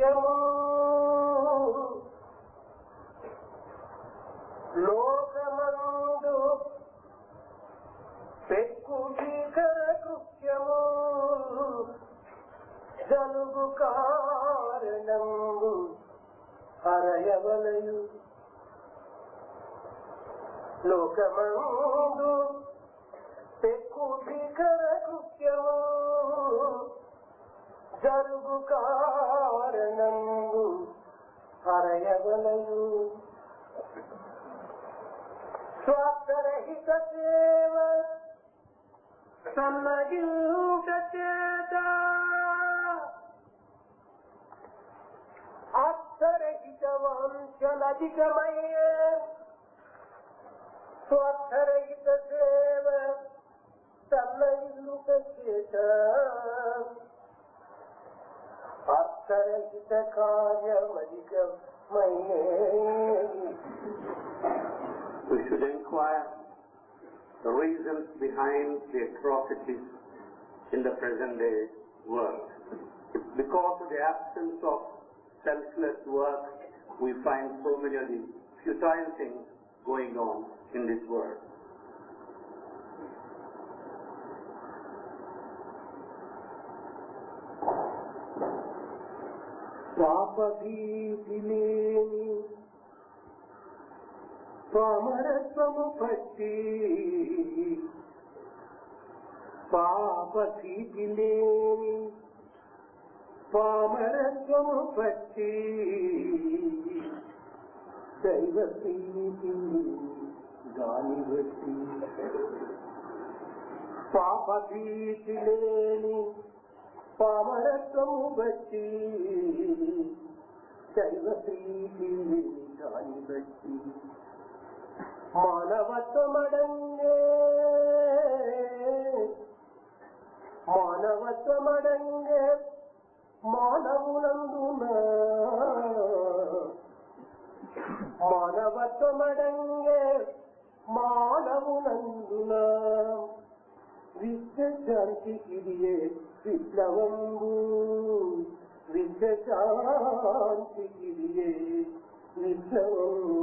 కృత్యము లోకమందు పెక్కు భీకర కృత్యము జలుగు కారణంబు హరయవలయు. లోకమందు పెక్కు భీకర కృత్యము జరుగు కారణంబు హరయవలయు. స్వార్థరహిత సేవ సన్నగింట చేత అర్థరహిత వంశలధికమయ్యే. స్వార్థరహిత సేవ సన్నగింట చేత అర్థరహిత కార్యమధికమయ్యే. We should inquire the reasons behind the atrocities in the present day world. Because of the absence of selfless work, we find so many of these futile things going on in this world. పాపభీతి లేని పామరత్వము పట్టి, పాపభీతి లేని పామరత్వము పట్టి, దైవ ప్రీతి గాని బట్టి. పాపభీతి లేని పామరత్వము బట్టి, దైవ ప్రీతి గాని బట్టి. మానవత్వమడంగే మానవత్వమడంగే మానవునందున, మానవత్వమడంగే మానవునందున. విశ్వశాంతికిరియే విప్లవంబు, విశ్వశాంతికిరియే విప్లవంబు.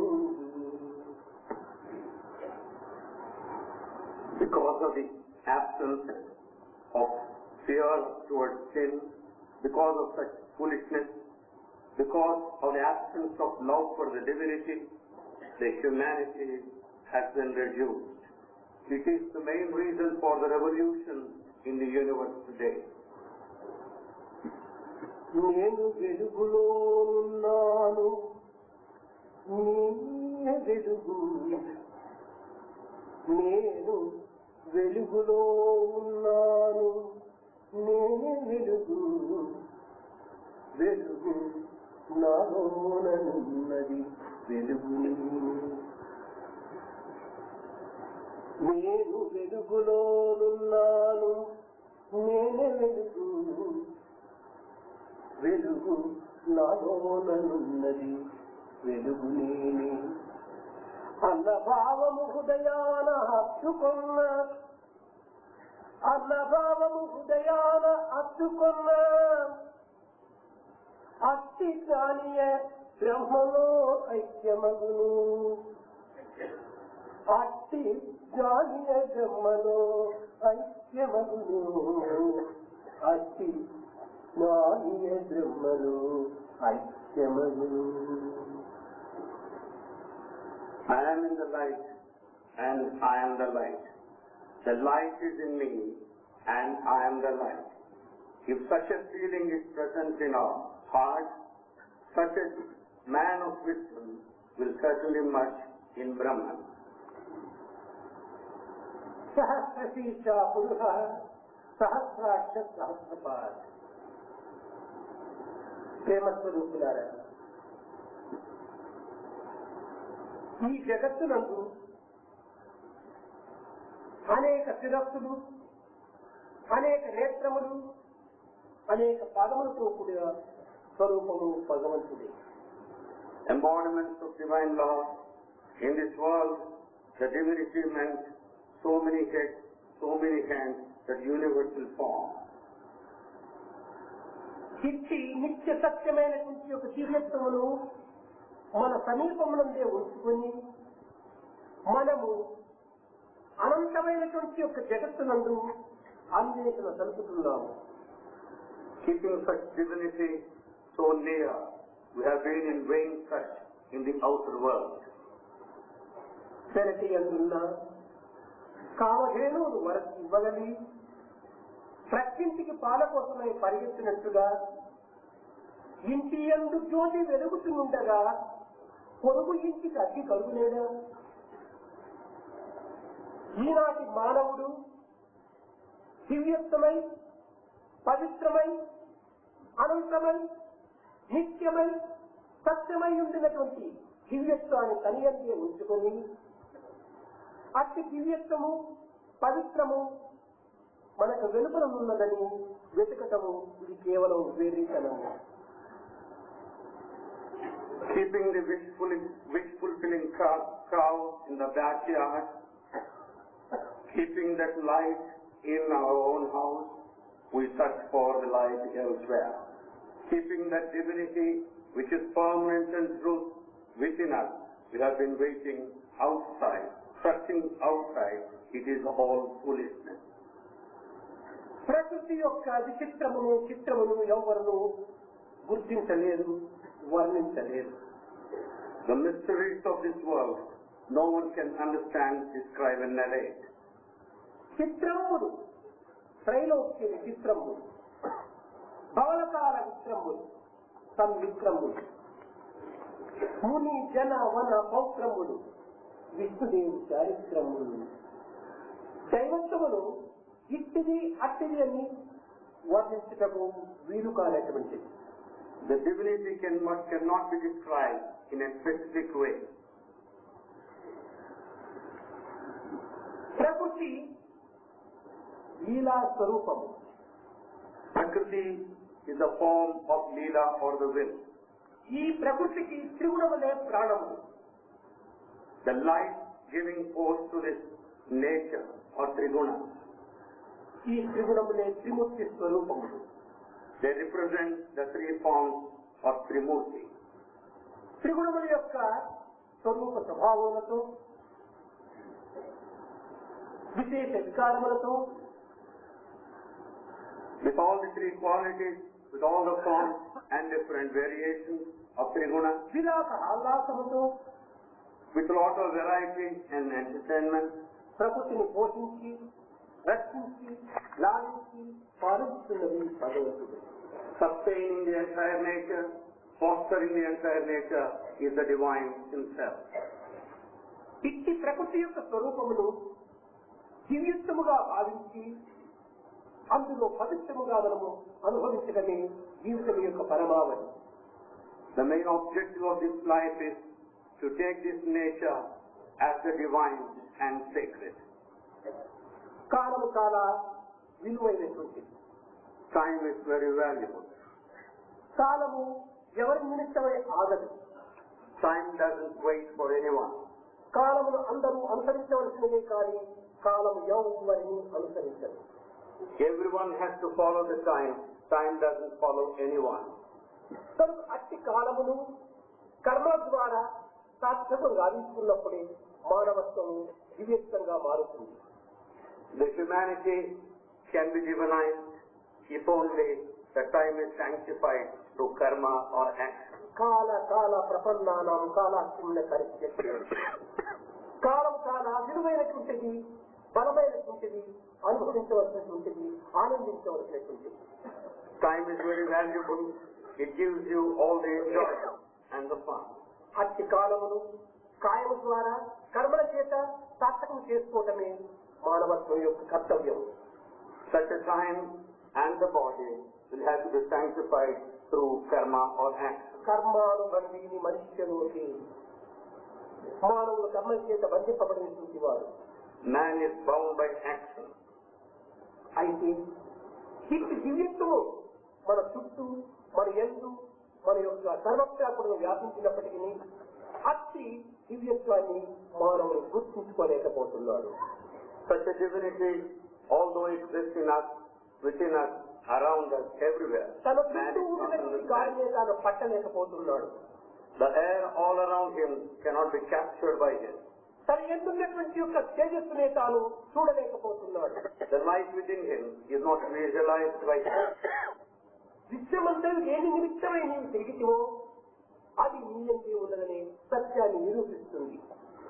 Because of the absence of fear towards sin, because of such foolishness, because of the absence of love for the divinity, the humanity has been reduced. It is the main reason for the revolution in the universe today. నేను వెలుగులోనున్నాను, నీవే వెలుగు. నేను వెలుగులో ఉన్నాను, నేనే వెలుగు. వెలుగు నాలోనున్నది వెలుగు. నేను వెలుగులోనున్నాను, నేనే వెలుగు. వెలుగు నాలోనున్నది వెలుగు నేనే. అన్నభావము హృదయాన హత్తుకున్న, అన్నభావము హృదయాన హత్తుకున్న అట్టి జ్ఞానియ బ్రహ్మలో ఐక్యమగును. అట్టి జ్ఞానియ బ్రహ్మలో ఐక్యమగును. అట్టి జ్ఞానియ బ్రహ్మలో ఐక్యమగును. I am in the light and I am the light. The light is in me and I am the light. If such a feeling is present in our heart, such a man of wisdom will certainly merge in Brahman. Sahasrasisha Puruha Sahasraksha Sahasrapad. ప్రేమస్వరూపులారా, ఈ జగత్తునందు అనేక శిరస్సులు, అనేక నేత్రములు, అనేక పాదములతో కూడిన స్వరూపము భగవంతుడే. Embodiments of divine law. In this world, the divinity meant so many heads, so many hands, that universal form. ఇట్టి నిత్య సత్యమైనటువంటి యొక్క దివ్యత్వమును మన సమీపమునందే ఉంచుకొని మనము అనంతమైనటువంటి యొక్క జగత్తునందు అన్వేషణ జరుపుతున్నాము. Keeping such divinity so near, we have been in vain search in the outer world. పెరటి అందున్న కామధేనువును వరచి ఇవ్వగలి ప్రత్యింటికి పాల కోసమై పరిగెత్తినట్టుగా ఇంటి యందు జ్యోతి వెలుగుతుండగా పొరుగు ఇంటికి అగ్గి కలుగులేదా? ఈనాటి మానవుడు దివ్యత్వమై పవిత్రమై అనంతమై నిత్యమై సత్యమై ఉండినటువంటి దివ్యత్వాన్ని తనియందే ఉంచుకొని అట్టి దివ్యత్వము పవిత్రము మనకు వెలుపల ఉన్నదని వెతకటము ఇది కేవలం వేరీతనము. Keeping the wish-fulfilling cow in the backyard, keeping that light in our own house, we search for the light elsewhere. Keeping that divinity which is permanent and truth within us, we have been waiting outside, searching outside. It is all foolishness. ప్రకృతి యొక్క విచిత్రమును చిత్రమును ఎవరు గుర్తించలేరు, వర్ణించలేరు. The mysteries of this world no one can understand, describe and narrate. చిత్రములు త్రైలోక్య విచిత్రములు, భవనకాల విచిత్రములు, సంవిక్రములు, ముని జన వన పౌత్రములు, విష్ణుదేవి చారిత్రములు. దైవత్వములు ఇట్టిది అట్టిది అని వర్ణించటకు వీలు కానటువంటిది. The divinity cannot be described in a specific way. ప్రకృతి లీలా స్వరూపము. Prakriti is the form of Leela or the will. ఈ ప్రకృతికి త్రిగుణములే ప్రాణము. The life-giving force to this nature or Triguna. ఈ త్రిగుణములే త్రిమూర్తి స్వరూపములు. They represent the three forms of Trimurti. త్రిగుణముల యొక్క స్వరూప స్వభావములతో విశేష వికారములతో With all the three qualities, with all the forms and different variations of Triguna, విలాస ఆహ్లాసముతో with a lot of variety and entertainment, ప్రకృతిని పోషించి రక్షించి లాలించి పాలిస్తున్నది భగవంతుడు. sustaining the entire nature, fostering the entire nature is the divine himself. ఇట్టి ప్రకృతి యొక్క స్వరూపమును దివ్యత్వముగా భావించి అందులో పవిత్రముగా మనము అనుభవించడమే జీవితం యొక్క పరమావధి. The main objective of this life is to take this nature as the divine and sacred. కాలము చాలా విలువైనటువంటిది. Time is very valuable. కాలము ఎవరి నిమిత్తమై ఆగదు. Time doesn't wait for anyone. కాలమును అందరూ అనుసరించవలసినదే కానీ కాలము ఎవరిని అనుసరించదు. Everyone has to follow the time. Time doesn't follow anyone. కనుక అట్టి కాలమును కర్మ ద్వారా సార్థకం గావించుకున్నప్పుడే మానవత్వము దివ్యత్వంగా మారుతుంది. The humanity can be divinized if only the time is sanctified through karma or action. కాల కాల ప్రపన్నానాం కాలాక్షిమ్న పరిస్థితి. కాలం చాలా విలువైనటువంటిది, బలమైనటువంటిది, అనుభవించవలసినటువంటిది, ఆనందించవలసినటువంటిది. Time is very valuable. It gives you all the enjoyment and the fun. అట్టి కాలమును కాయము ద్వారా కర్మల చేత సార్థకం చేసుకోవటమే మానవత్వం యొక్క కర్తవ్యం. Such a time and the body will have to be sanctified through karma or action. కర్మానుబంధీని మనుష్యలోకి మానవులు కర్మల చేత బంధింపబడినటువంటి వారు. Man is bound by action. అయితే ఇట్టి దివ్యత్వము మన చుట్టూ, మన యందు, మన యొక్క సర్వత్రా కూడా వ్యాపించినప్పటికీ అట్టి దివ్యత్వాన్ని మానవులు గుర్తించుకోలేకపోతున్నారు. Such a divinity, although it exists in us, within us, around us everywhere. తన Man చుట్టూ is not ఉన్నటువంటి understanding. గాలినే తాను పట్టలేకపోతున్నాడు. The air all around him cannot be captured by him. తన ఎందున్నటువంటి యొక్క తేజస్సునే తాను చూడలేకపోతున్నాడు. The light within him is not visualized by him. విశ్వమంతా దేని నిమిత్తమై నీవు తిరిగితివో అది నీయంతే ఉన్నదని సత్యాన్ని నిరూపిస్తుంది.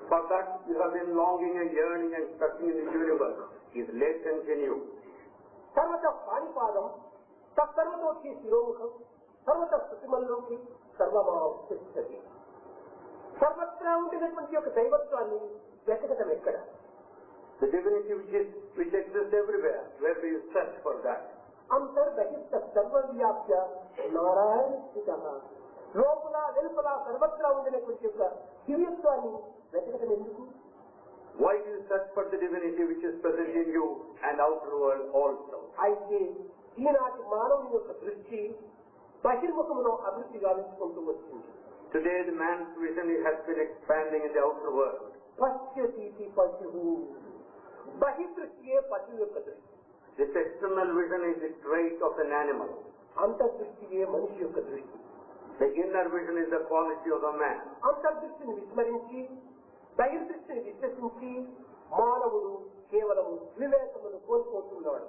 For that you have been longing and yearning and searching in the universe is latent in you. సర్వత పాణిపాదం తత్సర్వతోక్షి శిరోముఖం సర్వత స్థుతిమల్లోకి సర్వమావస్థితి. సర్వత్రా ఉండినటువంటి యొక్క దైవత్వాన్ని వెతకటం ఎక్కడ? The divinity which exists everywhere, where do you search for that? అంతర్బహిష్ట సర్వవ్యాప్య Narayana స్థితః. లోపల వెలుపల సర్వత్రా ఉండినటువంటి యొక్క దివ్యత్వాన్ని వెతకటం ఎందుకు? Why do you search for the divinity which is present in you and outer world also? అయితే ఈనాటి మానవుని యొక్క దృష్టి బహిర్ముఖములో అభివృద్ధి గావించుకుంటూ వచ్చింది. Today the man's vision has been expanding in the outer world. పశ్యతీతి పశువు. బహిర్దృష్టియే పశువు యొక్క దృష్టి. This external vision is the trait of an animal. అంతర్దృష్టియే మనిషి యొక్క దృష్టి. The inner vision is the quality of a man. అంతర్దృష్టిని విస్మరించి బహిర్దృష్టిని విశ్వసించి మానవుడు కేవలము వివేకమును కోల్పోతున్నాడు.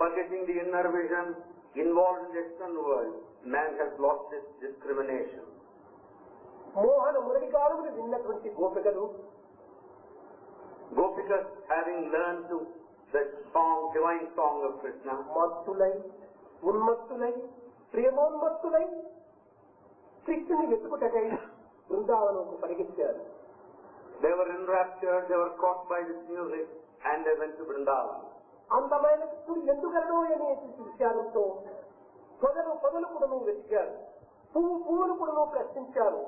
Forgetting the inner vision, involved in the external world, man has lost his discrimination. మోహన మురళిగారులు విన్నటువంటి గోపికలు Gopikas, having learned to the song, divine song of Krishna, మత్తులై ఉన్మత్తులై ప్రేమోన్మత్తులై కృష్ణుని వెతుకుటకై బృందావనంకు పరిగెత్తారు. they were enraptured, they were caught by this music, and they went to Vrindavan. అందమైన కృష్ణుడు ఎందుకనో అనేటువంటి విషయాలతో పొదలు కూడాను వెతికారు, పువ్వును కూడాను ప్రశ్నించారు,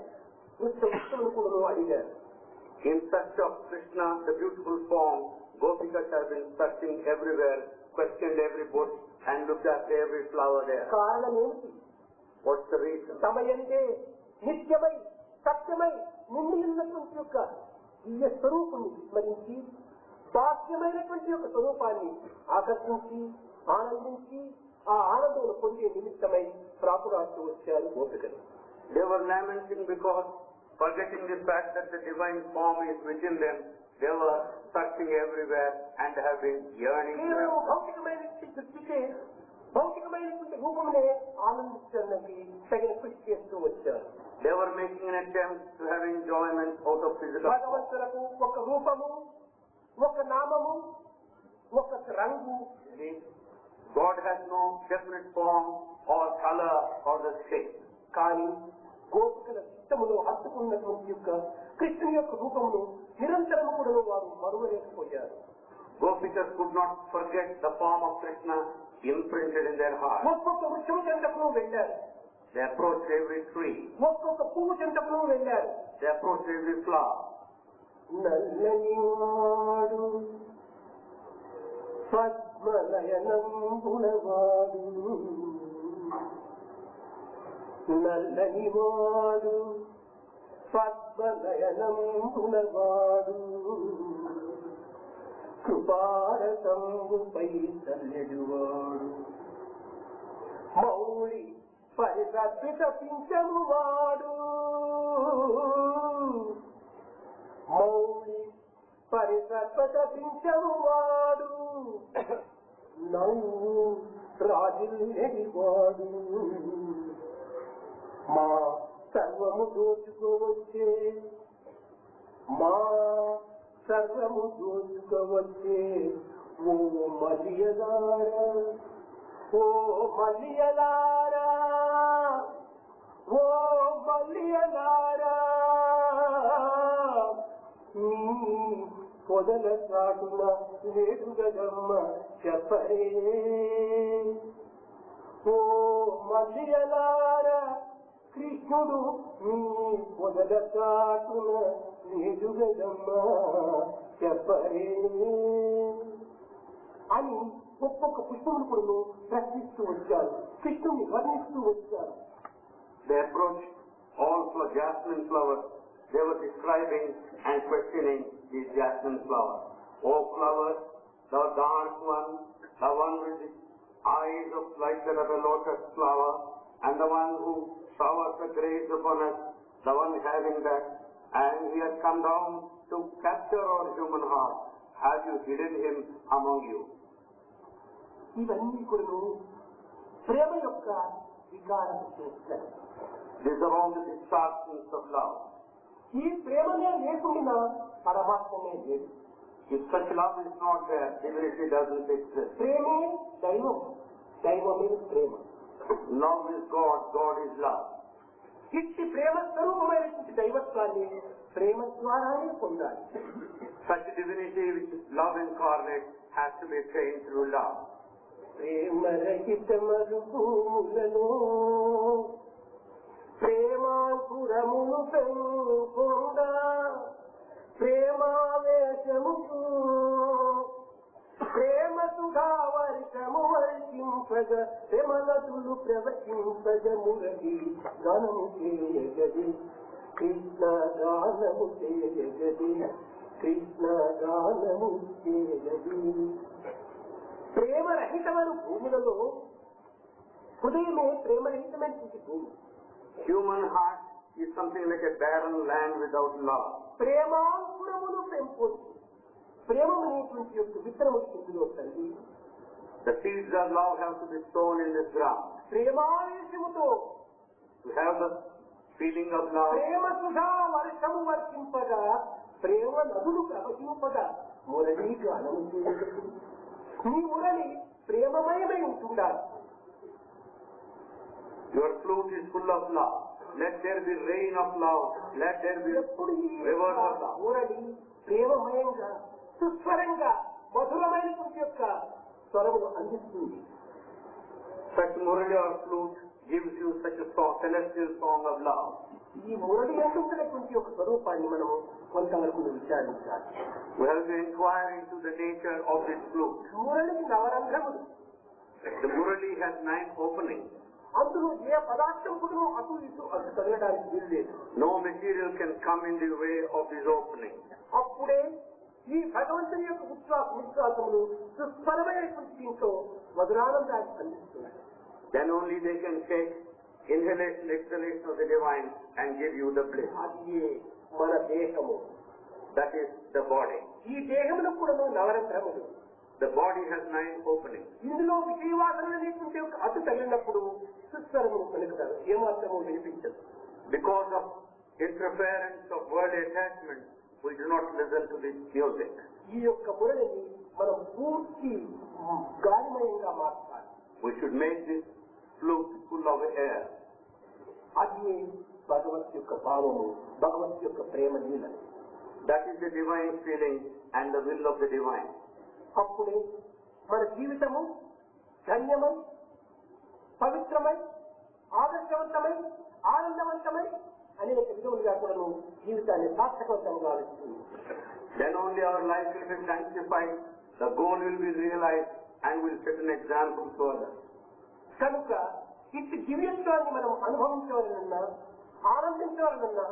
వృక్షమును కూడాను అడిగారు. In search of Krishna, the beautiful form, Gopikas have been searching everywhere, questioned every bush, and looked at every flower there. కారణం ఏమిటి? What's the reason? సమయందే నిత్యమై సత్యమై నిండి ఉన్నటువంటి యొక్క దివ్య స్వరూపుని స్మరించి బాహ్యమైనటువంటి యొక్క స్వరూపాన్ని ఆకర్షించి ఆనందించి ఆ ఆనందం పొందే నిమిత్తమై ప్రాపురాస్తూ వచ్చారు గోపికలు. They were lamenting because, forgetting the fact that the divine form is within them, they were searching everywhere and have been yearning. కేవలం భౌతికమైనటువంటి దృష్టికే భౌతికమైనటువంటి రూపమునే ఆనందించడానికి తగిన కృషి చేస్తూ వచ్చారు. They were making an attempt to have enjoyment out of physical. భగవంతులకు ఒక రూపము, ఒక నామము, ఒక రంగు లేదు. God has no definite form or color or the shape. కానీ గోపికల చిత్తములో హత్తుకున్నటువంటి యొక్క కృష్ణుని యొక్క రూపమును నిరంతరం కూడా వారు మరువలేకపోయారు. Gopikas could not forget the form of Krishna imprinted in their heart. ఒక్కొక్క వృక్షము చెంతకును వెళ్ళారు, They approached every tree. ఒక్కొక్క పువ్వు చెంతకును వెళ్ళారు. They approached every flower. నల్లని వాడు పద్మనయనంబులవాడు, నల్లని వాడు పద్మనయనంబులవాడు, కృపారసంబుపై చల్లెడువాడు, మౌళి పరిసర్పిత పింఛము వాడు, మౌళి పరిసర్పత పింఛము వాడు, నవ్వు రాజులెడివాడు, మా సర్వము దోచుకోవచ్చే, మా సర్వము దోచుకోవచ్చే ఓ మలియలారా, ఓ మలియలారా, ఓ మలియలారా, నీ పొదల చాటున లేడు గదమ్మ చెప్పరే, ఓ మలియలారా, కృష్ణుడు నీ పొదల చాటున లేడు గదమ్మ చెప్పరే అని ఒక్కొక్క పుష్పమును కూడా ప్రశ్నిస్తూ వచ్చారు, కృష్ణుని వర్ణిస్తూ వచ్చారు. They approached all for jasmine flowers. They were describing and questioning these jasmine flowers. Oh flowers, the dark one, the one with the eyes of like that of a lotus flower, and the one who showers the grace upon us, the one having that, and he has come down to capture our human heart. Have you hidden him among you? ఇవన్నీ కూడా ప్రేమ యొక్క వికారము చేస్తారు. These are all the distortions of love. ఈ ప్రేమనే లేకుండా పరమాత్మనే లేదు. If such love is not there, divinity doesn't exist. ప్రేమే దైవం, దైవమే ప్రేమ. Love is God, God is love. ఇట్టి ప్రేమ స్వరూపమైనటువంటి దైవత్వాన్ని ప్రేమ ద్వారానే పొందాలి. Such divinity which is love incarnate has to be attained through love. ప్రేమ రహిత మరుభూములను ప్రేమాంకురమును పెంపొందా ప్రేమావేశముకు ప్రేమ సుధావర్షము వర్షింపగ ప్రేమలతులు ప్రవచింపగ మురళి గానము చేయగది కృష్ణ గానము చేయగది కృష్ణ గానము చేయగది. ప్రేమరహితమైన భూములలో హృదయమే ప్రేమరహితమైనటువంటి భూమి. Human heart is something like a barren land without love. ప్రేమాంకురములు పెంపొంది ప్రేమనేటువంటి యొక్క విత్తనములు ఇందులో కలిగి The seeds of love have to be sown in this ground. ప్రేమావేశముతో To have the feeling of love, ప్రేమ సుధా వర్షము వర్షింపగా ప్రేమ నదులు ప్రవహింపగా మురళీ గానము చేయగలదు. నీ మురళి ప్రేమమయమై ఉంటుండాలి. your flute is full of love. Let there be rain of love. Let there be ఎప్పుడు ఈ rivers of love. Murali ప్రేమమయంగా సుస్వరంగా మధురమైనటువంటి యొక్క స్వరమును అందిస్తుంది. Such murali or flute gives you such a song, celestial song of love. ఈ మురళి ఎందుకున్నటువంటి యొక్క స్వరూపాన్ని మనము కొంతవరకు విచారించాలి. We have to inquire into the nature of this flute. మురళికి నవరంధ్రములు. The murali has 9 openings. అందులో ఏ పదార్థం కూడా అటు ఇటు అటు తగలడానికి వీల్లేదు. No material can come in the way of this opening. అప్పుడే ఈ భగవంతుని యొక్క ఉచ్ఛ్వాసములు సుస్వరమైనటువంటి దీంతో మధురానందాన్ని అందిస్తున్నాయి. Then only they can take inhalation, exhalation of the divine and give you the bliss. అది మన దేహము. That is the body. ఈ దేహములో కూడా నవరంధ్రములు. The body has 9 openings. ఇందులో విషయవాసన అనేటువంటి ఒక అటు తగిలినప్పుడు సుస్వరములు పలుకుతారు, ఏమాత్రము వినిపించదు. Because of interference of worldly attachment, we do not listen to this music. ఈ యొక్క మురళిని మనం పూర్తి గాలిమయంగా మార్చాలి. We should make this flute full of air. అది భగవత్ యొక్క భావము, భగవత్ యొక్క ప్రేమ లీల. That is the divine feeling and the will of the divine. అప్పుడే మన జీవితము ధన్యమై, పవిత్రమై, ఆదర్శవంతమై, ఆనందవంతమై అనేక విధములుగా కూడా జీవితాన్ని సార్థకవంతంగా ఇస్తుంది. Then only our life will be sanctified, the goal will be realized, and will set an example to others. కనుక ఇట్టి దివ్యత్వాన్ని మనం అనుభవించవాలనన్నా, ఆనందించవాలనన్నా,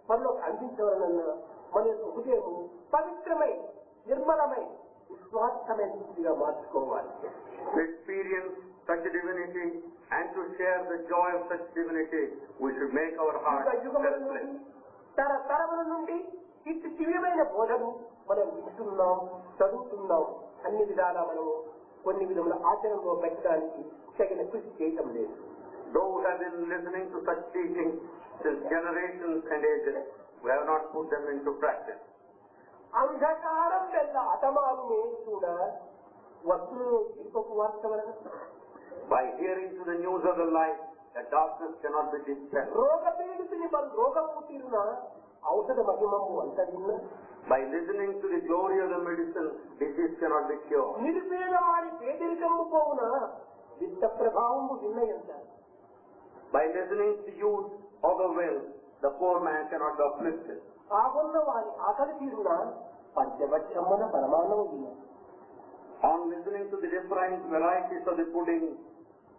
మనలో అందించవాలనన్నా మన యొక్క హృదయము పవిత్రమై, నిర్మలమై, నిస్వార్థమైన స్థితిగా మార్చుకోవాలి. To experience such divinity and to share the joy of such divinity, we should make our heart యుగముల నుండి, తరతరముల నుండి ఇట్టి దివ్యమైన బోధను మనం వింటున్నాం, చదువుతున్నాం. అన్ని విధాలా మనము కొన్ని విధముల ఆచరణలో పెట్టడానికి తగిన కృషి చేయటం లేదు. Though we have been listening to such teachings since generations and ages, we have not put them into practice. అంధకారం వెళ్ళ అతమాలునే చూడ వస్తువులు దీపపు వార్త వలన By hearing to the news of the light, the darkness cannot be dispelled. రోగపీడితుని మన రోగము తీరున ఔషధ మహిమము అంతరిన్న By listening to the glory of the medicine, disease cannot be cured. నిరుపేదవాడి పేదరికము పోవున విత్త ప్రభావము విన్నయంత. By listening to youth of the wealth, the poor man cannot be uplifted. ఆగున్న వారి ఆకలి తీరున పంచభక్షమున పరమాన్నము విన్న. On listening to the different varieties of the pudding,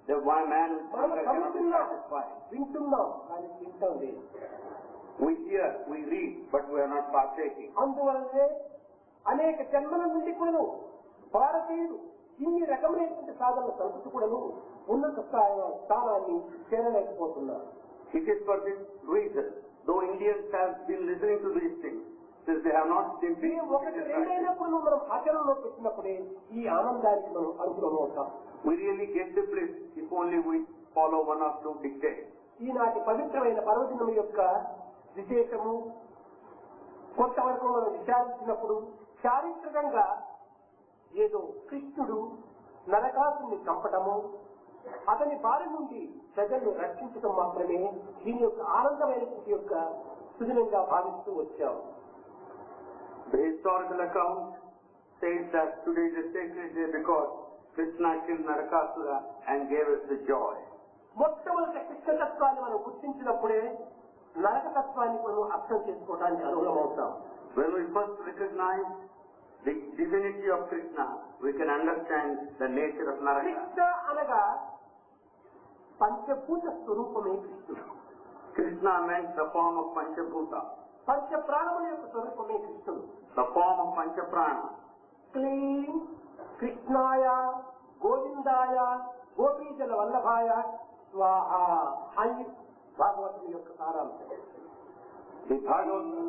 the one man cannot be satisfied. వింటున్నాం కానీ తింటాం లేదు. We hear, we read, but we are not partaking. అందువల్లనే అనేక జన్మల నుండి కూడా భారతీయులు ఇన్ని రకమైనటువంటి సాధనలు కలుపుతూ కూడాను ఉన్నత స్థానాన్ని చేరలేకపోతున్నారు. It is for this reason, though Indians have been listening to these things, since they have not been ఒకటి రెండైనప్పుడు మనం ఆచరణలో పెట్టినప్పుడే ఈ ఆనందానికి మనం అనుకూలం అవుతాం. We really get the bliss if only we follow one or two dictates. ఈనాటి పవిత్రమైన పర్వదినం యొక్క విశేషము కొంతవరకు మనం విచారించినప్పుడు చారిత్రకంగా ఏదో కృష్ణుడు నరకాసుని చంపటము, అతని బారి నుండి ప్రజల్ని రక్షించడం మాత్రమే దీని యొక్క ఆనందమైనటువంటి యొక్క సుదినంగా భావిస్తూ వచ్చాము. The historical account says that today is a sacred day because Krishna killed Narakasura and gave us the joy. మొట్టమొదటి కృష్ణతత్వాన్ని మనం గుర్తించినప్పుడే నరకతత్వాన్ని మనం అర్థం చేసుకోవడానికి అనుగుణమవుతాం. When we first recognize the divinity of Krishna, we can understand the nature of Naraka. Krishna అనగా పంచభూత స్వరూపమే కృష్ణుడు. Krishna meant the form of Panchabhuta. పంచ ప్రాణముల యొక్క స్వరూపమే కృష్ణుడు. The form of Panchaprana. క్లీం కృష్ణాయ గోవిందాయ గోపీజల వల్లభాయ స్వాహ అని భాగవతుని యొక్క సారాంశం. The Bhagavata.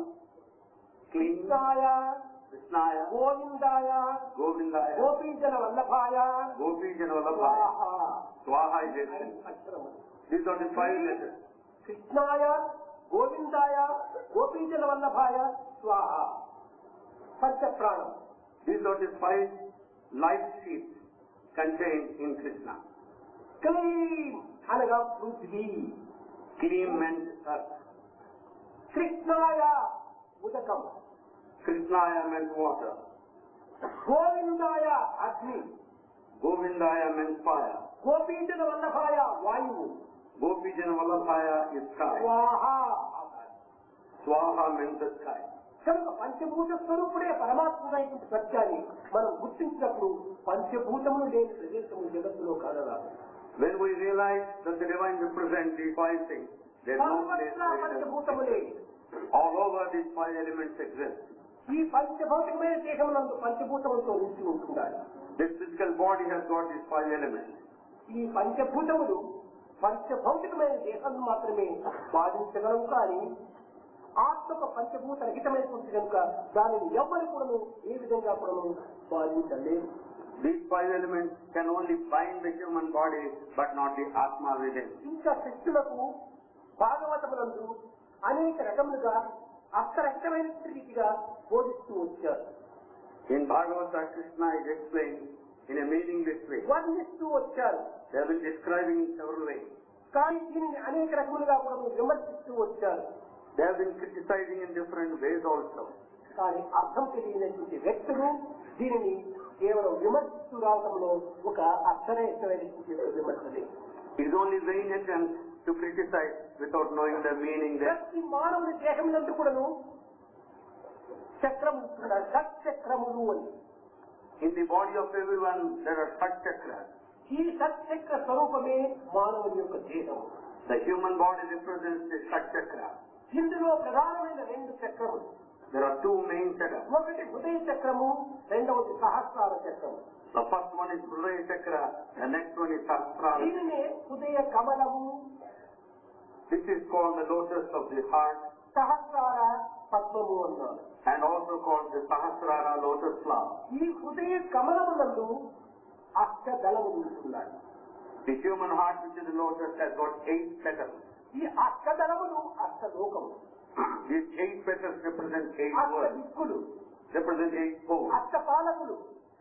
Clean. కృష్ణాయ Krishnaya. గోవిందాయ Govindaya. గోపీజల వల్లభాయ Gopijana Vallabhaya. Swaha is it. అక్షరము. These are the 5 letters. కృష్ణాయ గోవిందాయ గోపీజల వల్లభాయ స్వాహ పంచ ప్రాణం. These are the 5 life sheets contained in Krishna. క్లీం అనగా పృథ్వీ. Clean meant earth. కృష్ణాయ ఉదకం. Krishnaya meant water. గోవిందాయ అగ్ని. Govindaya meant fire. గోపీజల వల్లభాయ వాయువు. Gopijana Vallabhaya is sky. స్వాహ. Swaha meant the sky. కనుక పంచభూత స్వరూపుడే పరమాత్ముడైనటువంటి సత్యాన్ని మనం గుర్తించినప్పుడు పంచభూతములు లేని ప్రదేశము జగత్తులో కానరాదు. When we realize that the divine represents these 5 things, there is no place సర్వత్రా పంచభూతములే. all over these 5 elements exist. ఈ పంచభౌతికమైన దేహమునందు పంచభూతములతో నిలిచి ఉంటున్నాడు. This physical body has got these 5 elements. ఈ పంచభూతములు పంచభౌతికమైన దేహాన్ని మాత్రమే బాధించగలవు, కానీ ఆత్మకు పంచభూత రహితమైనటువంటి కనుక దానిని ఎవ్వరు కూడాను ఏ విధంగా కూడాను బాధించలేరు. These 5 elements can only bind the human body but not the Atma within. ఇంకా కృష్ణులకు భాగవతములందు అనేక రకములుగా అర్థరహితమైన రీతిగా బోధిస్తూ వచ్చారు. In Bhagavata, Krishna is explained in a meaningless way. వర్ణిస్తూ వచ్చారు. They have been describing in several ways. కానీ దీనిని అనేక రకములుగా కూడా విమర్శిస్తూ వచ్చారు. They have been criticizing in different ways also. కానీ అర్థం తెలియనటువంటి వ్యక్తులు దీనిని కేవలం విమర్శిస్తూ రావడంలో ఒక అర్థరహితమైనటువంటి విమర్శలే. It is only vain attempt to criticize without knowing the meaning there. ప్రతి మానవుని దేహమునందు కూడాను చక్రం ఉంటున్నారు, షట్చక్రములు అని. In the body of everyone there are 6 chakras. ఈ షట్చక్ర స్వరూపమే మానవుని యొక్క దేహం. The human body represents the 6 chakras. ఇందులో ప్రధానమైన 2 చక్రములు. There are 2 main chakras. ఒకటి హృదయ చక్రము, రెండవది సహస్రార చక్రము. The first one is Hridaya chakra, the next one is Sahasrara. దీనినే హృదయ కమలము, This is called the lotus of the heart సహస్రార పద్మము అన్నారు. and also called the Sahasrara lotus flower. ఈ హృదయ కమలమునందు అష్టదళములు ఉంటున్నాయి. The human heart, which is the lotus, has got 8 petals. ఈ అష్టదళములు అష్టలోకము. These 8 petals represent 8 అష్ట worlds, దిక్కులు, represent 8 poles, అష్టపాలకులు,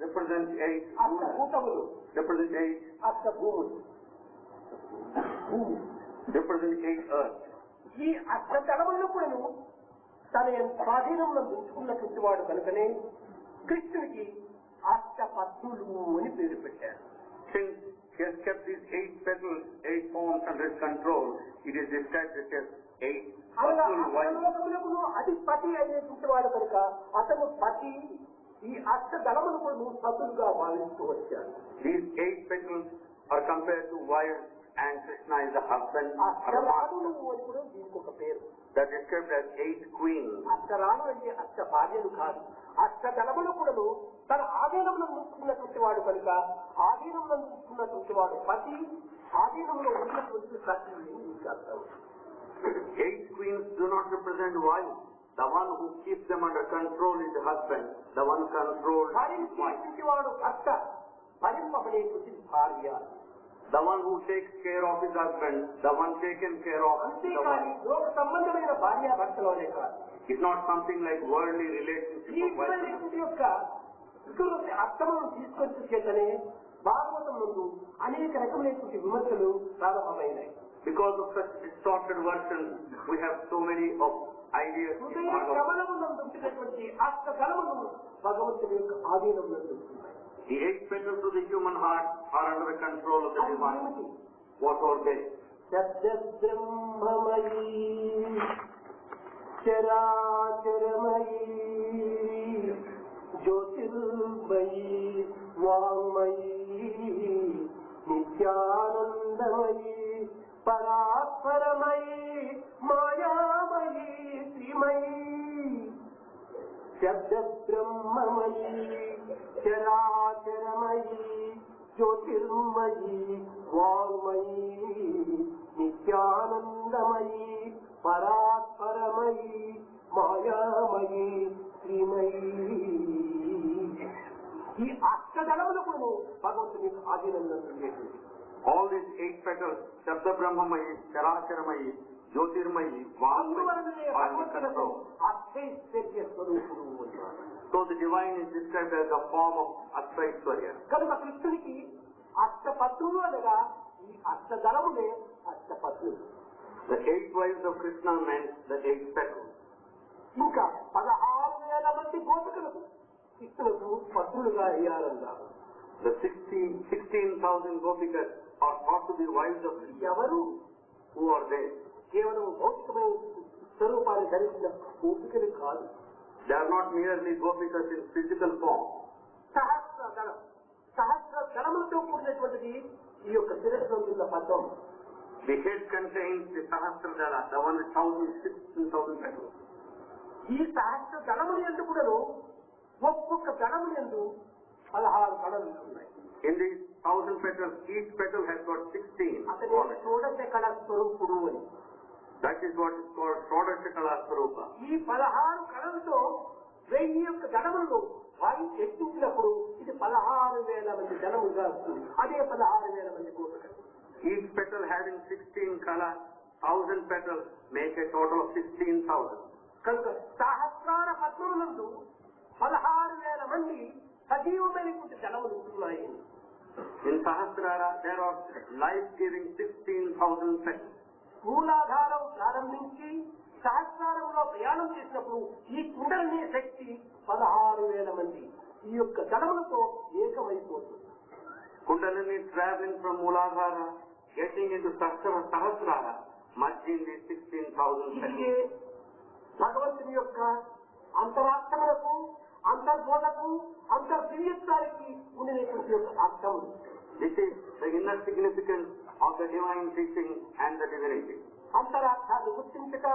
represent 8 rulers, అష్టభూతములు, represent 8, అష్టభూములు, భూమి. represent 8 earths. ఈ అష్టదళములను కూడాను తన స్వాధీనంలో ఉంచుకున్నటువంటి వాడు కనుకనే కృష్ణునికి అష్టపత్నులు అని పేరు పెట్టారు. Since he has kept these 8 petals, 8 forms under his control, it is described as 8 అనగా personal wives. అష్టలోకములకు అధిపతి అయినటువంటి వాడు కనుక అతను పతి, ఈ అష్టదళములు కూడా సతులుగా భావిస్తూ వచ్చాడు. These 8 petals are compared to wives, and Krishna is the husband or అష్టరాణులు master. అని కూడా దీనికి ఒక పేరు. That is described as 8 queens. అష్టరాణు అంటే అష్ట భార్యలు కాదు, అష్టదళములు కూడా తన ఆధీనంలో ఉంచుకున్నటువంటి వాడు కనుక ఆధీనంలో ఉంచుకున్నటువంటి వాడు పతి, ఆధీనంలో ఉన్నటువంటి సత్యం. 8 queens do not represent wives. The one who keeps them under control is the husband. The one controlled is wife. వాడు భర్త, భరింపబడేటువంటి భార్య. The one who takes care of his husband, the one taken care of is the అంతేకాని wife. లోక సంబంధమైన భార్య భర్తలోనే కాదు. It's not something like worldly relationship ఈ of wife and husband. యొక్క అర్థమును తీసుకొచ్చి చేతనే భాగవతం ముందు అనేక రకమైనటువంటి విమర్శలు ప్రారంభమైనాయి. Because of such distorted versions, we have so many of ideas in హృదయ Bhagavatam. కమలమునందు ఉంటున్నటువంటి అష్టదళములు భగవంతుని యొక్క ఆధీనంలో ఉంటున్నాయి. The 8 petals of the human heart are under the control of the divine. What are they? సత్యబ్రహ్మమయీ చరాచరమయీ Jyothirmayi వాంగ్మయీ నిత్యానందమయీ పరాత్పరమయీ మాయామయీ శ్రీమయీ. శబ్దబ్రహ్మమయీ చరాచరమయీ Jyothirmayi వాంగ్మయీ నిత్యానందమయీ పరాత్పరమయీ మాయామయీ శ్రీమయీ. ఈ అష్టదళములకు భగవంతుని ఆధీనంలో ఉండేది. All these 8 petals, Shabda Brahmamayi, Characharamayi, Jyotirmayi, Vangmayi, are in control. So the divine is described as a form of Ashtaishwarya. కనుక కృష్ణునికి అష్టపత్రులు అనగా ఈ అష్టదళములే అష్టపత్రులు. The 8 wives of Krishna meant the 8 petals. ఇంకా 16,000 మంది గోపికలకు కృష్ణులకు పత్రులుగా అయ్యారన్నారు. The 16,000 gopikas are thought to be wives of Krishna. ఎవరు? Who are they? కేవలం భౌతికమైన స్వరూపాన్ని ధరించిన గోపికలు కాదు. They are not merely gopikas in physical form. సహస్ర దళములతో కూడినటువంటిది ఈ యొక్క శిరస్సులో ఉన్న పద్మం. The head contains the Sahasradala, the one with 16,000 petals. ఈ సహస్ర దళములు ఎందు కూడాను ఒక్కొక్క దళములు ఎందు 16 కళలు ఉన్నాయి. In these 1000 petals, each petal has got 16 అతని qualities. షోడశ కళ స్వరూపుడు అని. That is what is called Shodashakala Swarupa. ఈ 16 కళలతో 1000 యొక్క దళములను వారి ఎత్తించినప్పుడు ఇది 16,000 మంది దళములుగా వస్తుంది. అదే 16,000 మంది గోపికలు. Each petal having 16 colors, 1000 petals make a total of 16,000. కనుక సహస్రార పద్మమునందు 16,000 మంది సజీవమైనటువంటి దళములు ఉంటున్నాయి. In Sahasrara, there are life-giving 16,000 petals. మూలాధారం ప్రారంభించి సహస్రారంలో ప్రయాణం చేసినప్పుడు ఈ కుండలనే శక్తి 16,000 మంది ఈ యొక్క దళములతో ఏకమైపోతుంది. Kundalini traveling from Mooladhara, getting into Sahasrara, merging these 16,000 ఇదిగే petals. భగవంతుని యొక్క అంతరాత్మలకు, అంతర్బోధకు, అంతర్దివ్యత్వానికి ఉండినటువంటి యొక్క అర్థము. This is the inner significance of the divine teaching and the divinity. అంతరార్థాన్ని గుర్తించక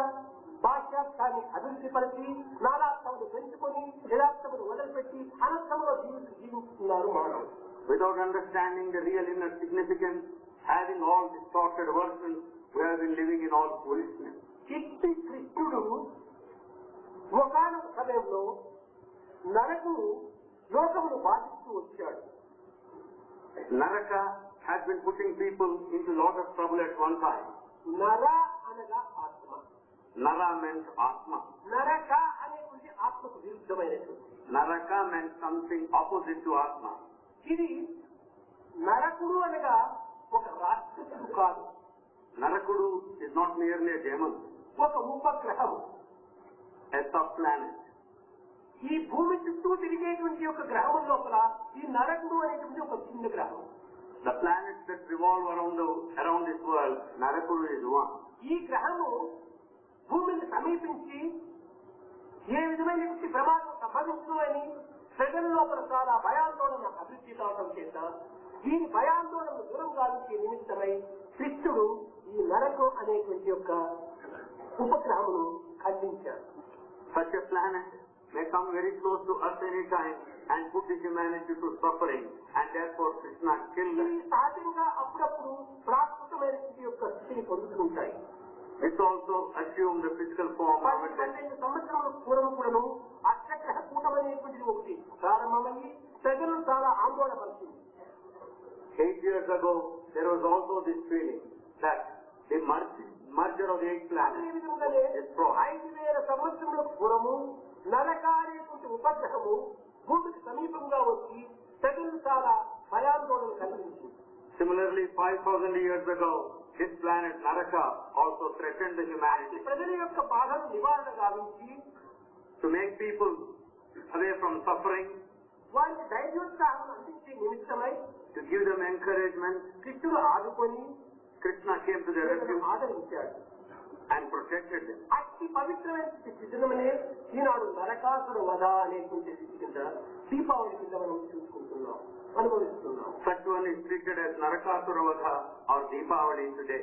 బాహ్యార్థాన్ని అభివృద్ధిపరిచి నానార్థములు పెంచుకొని యథార్థములు వదిలిపెట్టి అనర్థములో జీవిస్తున్నారు మానవులు. Without understanding the real inner significance, having all distorted versions, we have been living in all foolishness. చిట్టి కృష్ణుడు ఒకనొక సమయంలో నరకుడు లోకమును బాధిస్తూ వచ్చాడు. Naraka has been putting people into a lot of trouble at one time. నర అనగా ఆత్మ. Nara meant Atma. నరక అనేటువంటి ఆత్మకు విరుద్ధమైనటువంటి. Naraka meant something opposite to Atma. ఇది నరకుడు అనగా ఒక రాక్షసుడు కాదు. Narakudu is not merely a demon, ఒక ఉపగ్రహం. a sub-planet. ఈ భూమి చుట్టూ తిరిగేటువంటి ఒక గ్రహం లోపల ఈ నరకుడు అనేటువంటి ఒక చిన్న గ్రహం. The planets that revolve around this world, Narakudu is one. ఈ గ్రహము భూమిని సమీపించి ఏ విధమైనటువంటి ప్రమాదం సంభవించు అని ప్రజల లోపల చాలా భయాందోళన అభివృద్ధి కావడం చేత దీని భయాందోళనను దూరం గావించే నిమిత్తమై కృష్ణుడు ఈ నరకు అనేటువంటి యొక్క ఉపగ్రహమును ఖండించాడు. Such a planet may come very close to us any time, and put the humanity to suffering, and therefore Krishna killed ఇవి them. సహజంగా అప్పుడప్పుడు ప్రాకృతమైన స్థితి యొక్క స్థితిని పొందుతుంటాయి. This also assume the physical form of 12 సంవత్సరముల పూర్వం కూడాను అష్టగ్రహ కూటమనేటువంటిది ఒకటి ప్రారంభమయ్యి ప్రజలను చాలా ఆందోళన పరిచింది. 8 years ago, there was also this feeling that the merger of the 8 planets అదే విధంగానే is brought. 5000 సంవత్సరముల పూర్వము నరక అనేటువంటి ఉపగ్రహము భూమికి సమీపంగా వచ్చి ప్రజలు చాలా భయాందోళన కలిగించింది. Similarly, 5,000 years ago, this planet Naraka also threatened the humanity. ప్రజల యొక్క బాధను నివారణ గావించి To make people away from suffering, వారికి ధైర్యోత్సాహం అందించే నిమిత్తమై to give them encouragement, కృష్ణుడు ఆదుకొని Krishna came to their rescue ఆదరించాడు. and protected them. అతి పవిత్రమైన స్థితినే ఈనాడు నరకాసుర వధ అనేటువంటి స్థితి కింద దీపావళి కింద మనం చూసుకుంటున్నాం, అనుభవిస్తున్నాం. Such one is treated as Narakasura Vadha or Deepavali today.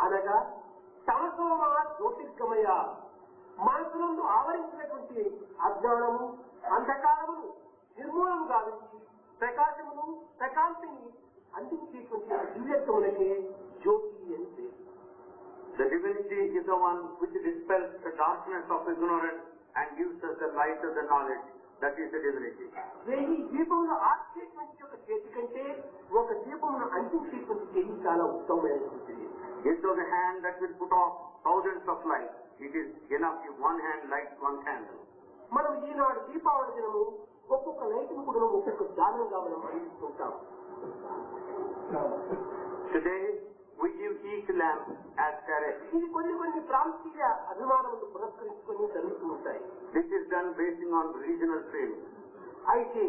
అనగా తమసోమ జ్యోతిర్గమయ మనసులను ఆవరించినటువంటి అజ్ఞానము అంధకారమును నిర్మూలన గావించి ప్రకాశమును ప్రకాంతిని అందించేటువంటి దివ్యత్వములకే జ్యోతి అని పేరు. The divinity is the one which dispels the darkness of ignorance and gives us the light of the knowledge. That is the divinity. 1000 దీపములు ఆర్చేటువంటి ఒక చేతి కంటే ఒక దీపమును అందించేటువంటి చెయ్యి చాలా ఉత్తమమైనటువంటిది. Instead of the hand that will put off thousands of lights, it is enough if one hand lights one candle. మనం ఈనాడు దీపావళి దినము ఒక్కొక్క లైట్ను కూడా ఒక్కొక్క దానంగా మనం అందిస్తుంటాం. Today, we give each lamp as charity. ఇది కొన్ని ప్రాంతీయ అభిమానములు పురస్కరించుకొని జరుగుతూ ఉంటాయి. This is done basing on regional feeling. అయితే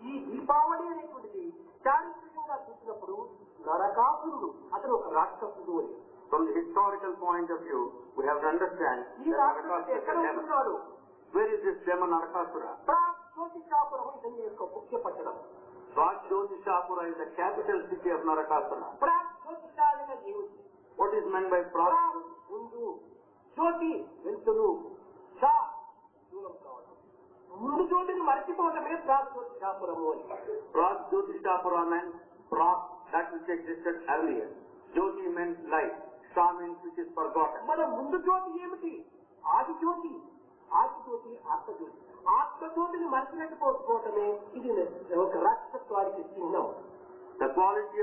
ఈ దీపావళి అనేటువంటిది చారిత్రకంగా చూసినప్పుడు నరకాసురుడు అతను ఒక రాక్షసుడు అని. From the historical point of view, we have to understand ఈ that రాక్షసుడు Narakasura is ఎక్కడ a demon. ఉంటున్నాడు? Where is this demon Narakasura? ప్రాజ్యోతిషాపురం ఇతని యొక్క ముఖ్య పట్టణం. Pragjyotishapura is the capital city of Narakasura. ప్రాజ్యోతిషాలుగా ఏమిటి? What is meant by ప్రా ముందు, జ్యోతి వెలుతురు, షా దూరం కావడం. ముందు జ్యోతిని మర్చిపోవటమే ప్రాజ్యోతిషాపురము అని. Pragjyotishapura meant Prag, that which existed earlier. Jyoti meant light. Sha means which is forgotten. మన ముందు జ్యోతి ఏమిటి? ఆది జ్యోతి. ఆది జ్యోతి ఆత్మజ్యోతి. ఆత్మజ్యోతిని మర్చిపోవటమే ఇది ఒక రాక్షసత్వానికి చిహ్నం. The quality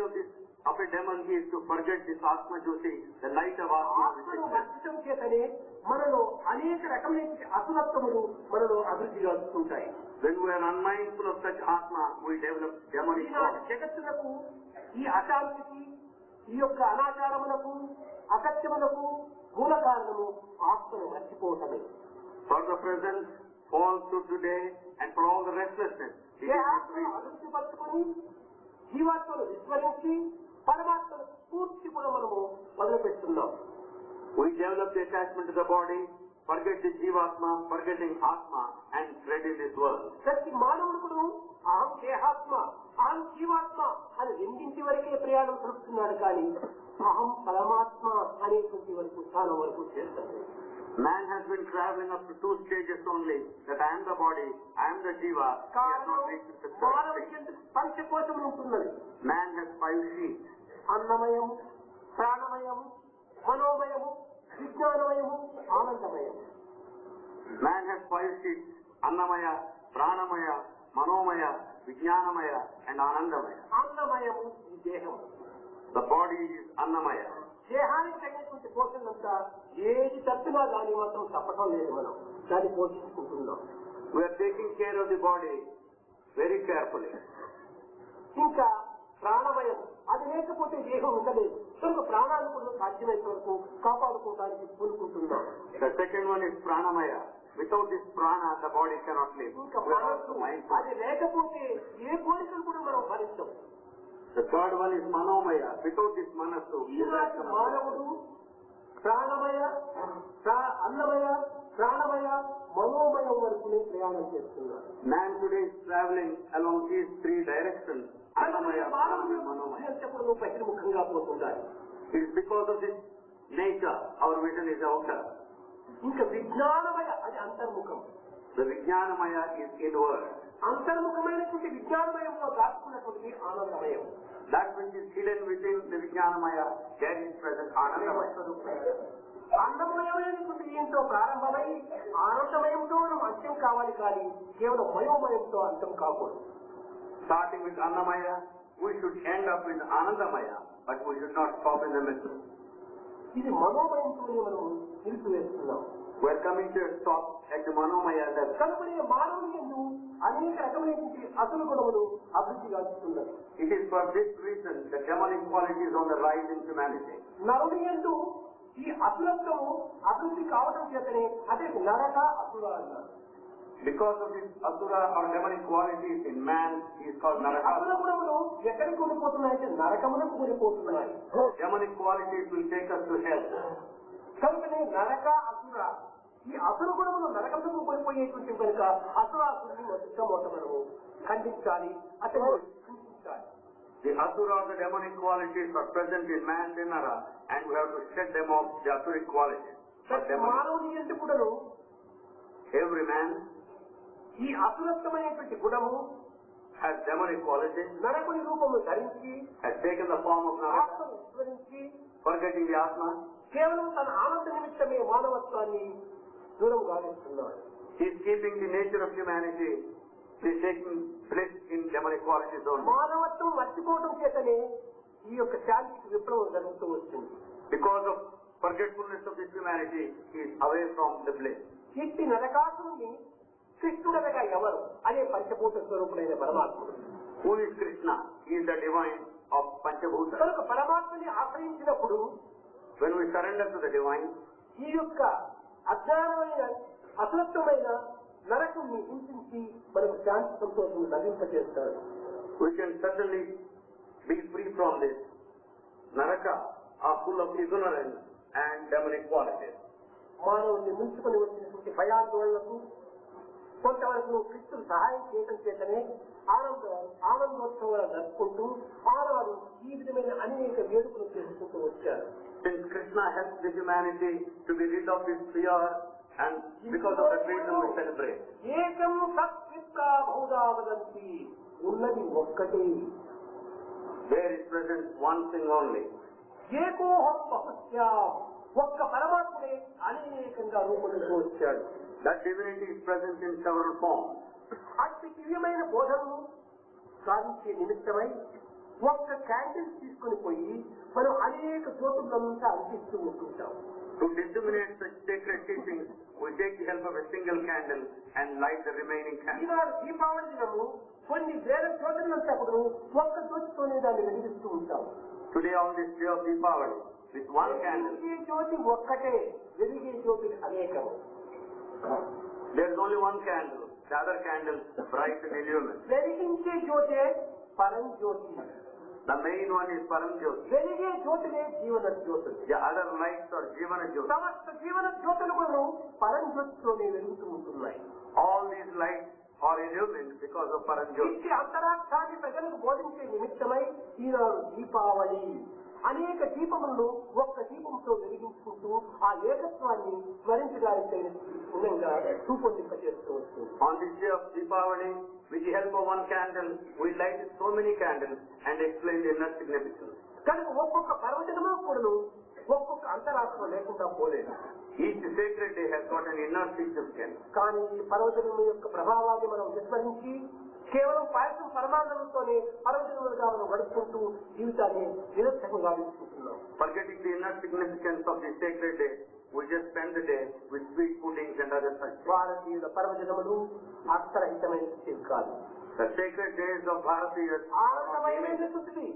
of a demon is to forget this Atma Jyoti, the light of Atma. ఆత్మను మర్చడం చేతనే మనలో అనేక రకమైన అసురత్వములు మనలో అభివృద్ధి అవుతుంటాయి. When we are unmindful of such Atma, we develop demonic ఈనాటి thoughts. జగత్తులకు ఈ అశాంతికి, ఈ యొక్క అనాచారములకు, అసత్యములకు మూల కారణము ఆత్మను మర్చిపోవటమే. For the present, falsehood today, and for all the restlessness, it A is ఆత్మను అభివృద్ధి పరుచుకుని జీవాత్మను విస్మరించి పరమాత్మను పూర్తి కూడా మనము మొదలుపెడుతున్నాం. we develop the attachment to the body, forget the Jivatma, forgetting Atma, and tread in this world. ప్రతి మానవుడు కూడా అహం దేహాత్మ, అహం జీవాత్మ అని రెండింటి వరకే ప్రయాణం జరుపుతున్నాడు, కానీ అహం పరమాత్మ అనేటువంటి వరకు స్థానం వరకు చేస్తాడు. Man has been traveling up to 2 stages only, that I am the body, I am the Jiva. He has not reached the third మానవుడికి stage. ఎందుకు పంచకోశములు ఉంటున్నది? Man has 5 sheets. అన్నమయము, ప్రాణమయము, మనోమయము, విజ్ఞానమయము, ఆనందమయము. Man has 5 sheets: Annamaya, Pranamaya, Manomaya, Vijnanamaya, and Anandamaya. అన్నమయము ఈ దేహం. The body is Annamaya. దేహానికి తగినటువంటి పోషణంతా ఏది తప్పినా దాన్ని మాత్రం తప్పటం లేదు, మనం దాన్ని పోషించుకుంటున్నాం. We are taking care of the body very carefully. ఇంకా ప్రాణమయం, అది లేకపోతే దేహం ఉండలేదు. కనుక ప్రాణాన్ని కూడా సాధ్యమైనంత వరకు కాపాడుకోవడానికి పూనుకుంటున్నాం. The second one is Pranamaya. Without this prana, the body cannot live. ఇంకా We are మనస్సు, also mindful. అది లేకపోతే ఏ కోరికలు కూడా మనం భరించం. The third one is Manomaya. Without this Manasu, ఈనాటి మానవుడు ప్రాణమయ, అన్నమయ, ప్రాణమయ, మనోమయం వరకునే ప్రయాణం చేస్తున్నాడు. Man today is traveling along these 3 directions: Annamaya, మానవుడు Pranamaya, Manomaya. ఎప్పుడు బహిర్ముఖంగా పోతుండాలి. It is because of this nature our vision is outer. ఇంకా విజ్ఞానమయ, అది అంతర్ముఖం. The Vijnanamaya is inward. అంతర్ముఖమైనటువంటి విజ్ఞానమయంలో దాచుకున్నటువంటి ఆనందమయం. That which is hidden within the Vijnanamaya, there is present Anandamaya. అన్నమయమైనటువంటి దీంతో ప్రారంభమై ఆనందమయంతో మనం అంత్యం కావాలి కానీ కేవలం మయోమయంతో అంతం కాకూడదు. Starting with Annamaya, we should end up with Anandamaya, but we should not stop in the middle. ఇది మనోమయంతోనే మనం నిలిపివేస్తున్నాం. We are coming to a stop at the Manomaya level. కనుకనే మానవుని యందు అనేక రకమైనటువంటి అసలు గుణములు అభివృద్ధి గావిస్తున్నది. It is for this reason the demonic qualities on the rise in humanity. నరుని యందు ఈ అసురత్వము అభివృద్ధి కావడం చేతనే అదే నరక అసుర అన్నారు. Because of this asura or demonic qualities in man, he is called Naraka. అసుర గుణములు ఎక్కడికి ఉండిపోతున్నాయంటే నరకములకు ఉండిపోతున్నాయి. Demonic qualities will take us to hell. కనుకనే నరక అసుర ఈ అసుర గుణములు నరకములకు కొనిపోయేటువంటి కనుక అసురాసురుని మొట్టమొదటి ఖండించాలి, అతను సూచించాలి. The asura or the demonic qualities are present in man, Dinara, and we have to shed them off, the asuric qualities. మానవుని ఎందుకు కూడాను Every man ఈ అసురత్వమైనటువంటి గుణము has demonic qualities, నరకుని రూపము ధరించి has taken the form of Naraka, ఆత్మను విస్మరించి forgetting the Atma. కేవలం తన ఆనంద నిమిత్తమే మానవత్వాన్ని దూరం గావిస్తున్నాడు. He is keeping the nature of humanity, he is taking place in demonic qualities only. మానవత్వం మర్చిపోవడం చేతనే ఈ యొక్క శాంతికి విప్లవం జరుగుతూ వచ్చింది. Because of forgetfulness of this humanity, he is away from the bliss. ఇట్టి నరకాసురుని కృష్ణుడనగా ఎవరు అనే పంచభూత స్వరూపుడైన పరమాత్ముడు. Who is Krishna? He is the divine of Panchabhuta. కనుక పరమాత్మని ఆశ్రయించినప్పుడు When we surrender to the divine, ఈ యొక్క అజ్ఞానమైన అసత్వమైన నరకుని హింసించి మనకు శాంతి సంతోషం లభింపజేస్తాడు. we can certainly be free from this. Naraka are full of ignorance and demonic qualities. మానవుని ముంచుకొని వచ్చినటువంటి భయాందోళనకు కొంతవరకు కృష్ణుడు సహాయం చేయడం చేతనే ఆనందోత్సవాలు జరుపుకుంటూ ఆనాడు ఈ విధమైన అనేక వేడుకలు చేసుకుంటూ వచ్చారు. Since Krishna helps the humanity to be rid of his fear, and because of that reason we celebrate. ఏకం సత్విత్తా బహుధా వదంతి, ఉన్నది ఒక్కటే. There is present one thing only. ఏకోహం బహుశ్యాం, ఒక్క పరమాత్మనే అనేకంగా రూపొందుతూ వచ్చాడు. That divinity is present in several forms. అతి దివ్యమైన బోధనను సాధించే నిమిత్తమై ఒక్క క్యాండిల్ తీసుకుని పోయి మనం అనేక జ్యోతులంతా అందిస్తూ ఉంటుంటాం. To disseminate such sacred teachings, we take the help of a single candle and light the remaining candle. ఈనాడు దీపావళి దినము కొన్ని వేల జ్యోతులంతా కూడా ఒక్క జ్యోతితోనే దాన్ని వెలిగిస్తూ ఉంటాం. Today on this day of Deepavali, with one candle, వెలిగే జ్యోతి ఒక్కటే, వెలిగే జ్యోతులు అనేకము. there is only one candle, the other candle bright and illumined. వెలిగించే జ్యోతే పరంజ్యోతి, The main one is Paramjyoti. వెలిగే జ్యోతులే జీవన జ్యోతులు. The other lights are Jivana Jyoti. సమస్త జీవన జ్యోతులు కూడా పరంజ్యోతితోనే వెలుగుతూ ఉంటున్నాయి. All these lights are illumined because of Paramjyoti. ఇట్టి అంతరార్థాన్ని ప్రజలకు బోధించే నిమిత్తమై ఈనాడు దీపావళి అనేక దీపములను ఒక్క దీపంతో వెలిగించుకుంటూ ఆ ఏకత్వాన్ని స్మరించడానికి గుణంగా రూపొందింపజేస్తూ వస్తుంది. On this day of Deepavali, with the help of one candle, we light so many candles and explain the inner significance. కనుక ఒక్కొక్క పర్వదినము కూడా ఒక్కొక్క అంతరార్థం లేకుండా పోలేదు. Each sacred day has got an inner significance. కానీ ఈ పర్వదినము యొక్క ప్రభావాన్ని మనం విస్మరించి కేవలం పాయసం పరమానందంతోనే పర్వదినములుగా మనం గడుపుకుంటూ జీవితాన్ని నిరర్థకంగా విసుకుంటున్నాం. Forgetting the inner significance of this sacred day, we just spend the day with sweet puddings and other such. భారతీయుల పర్వదినములు అర్థరహితమైనది కాదు. The sacred days of Bharatiyas ఆనందమయమైనటువంటిది,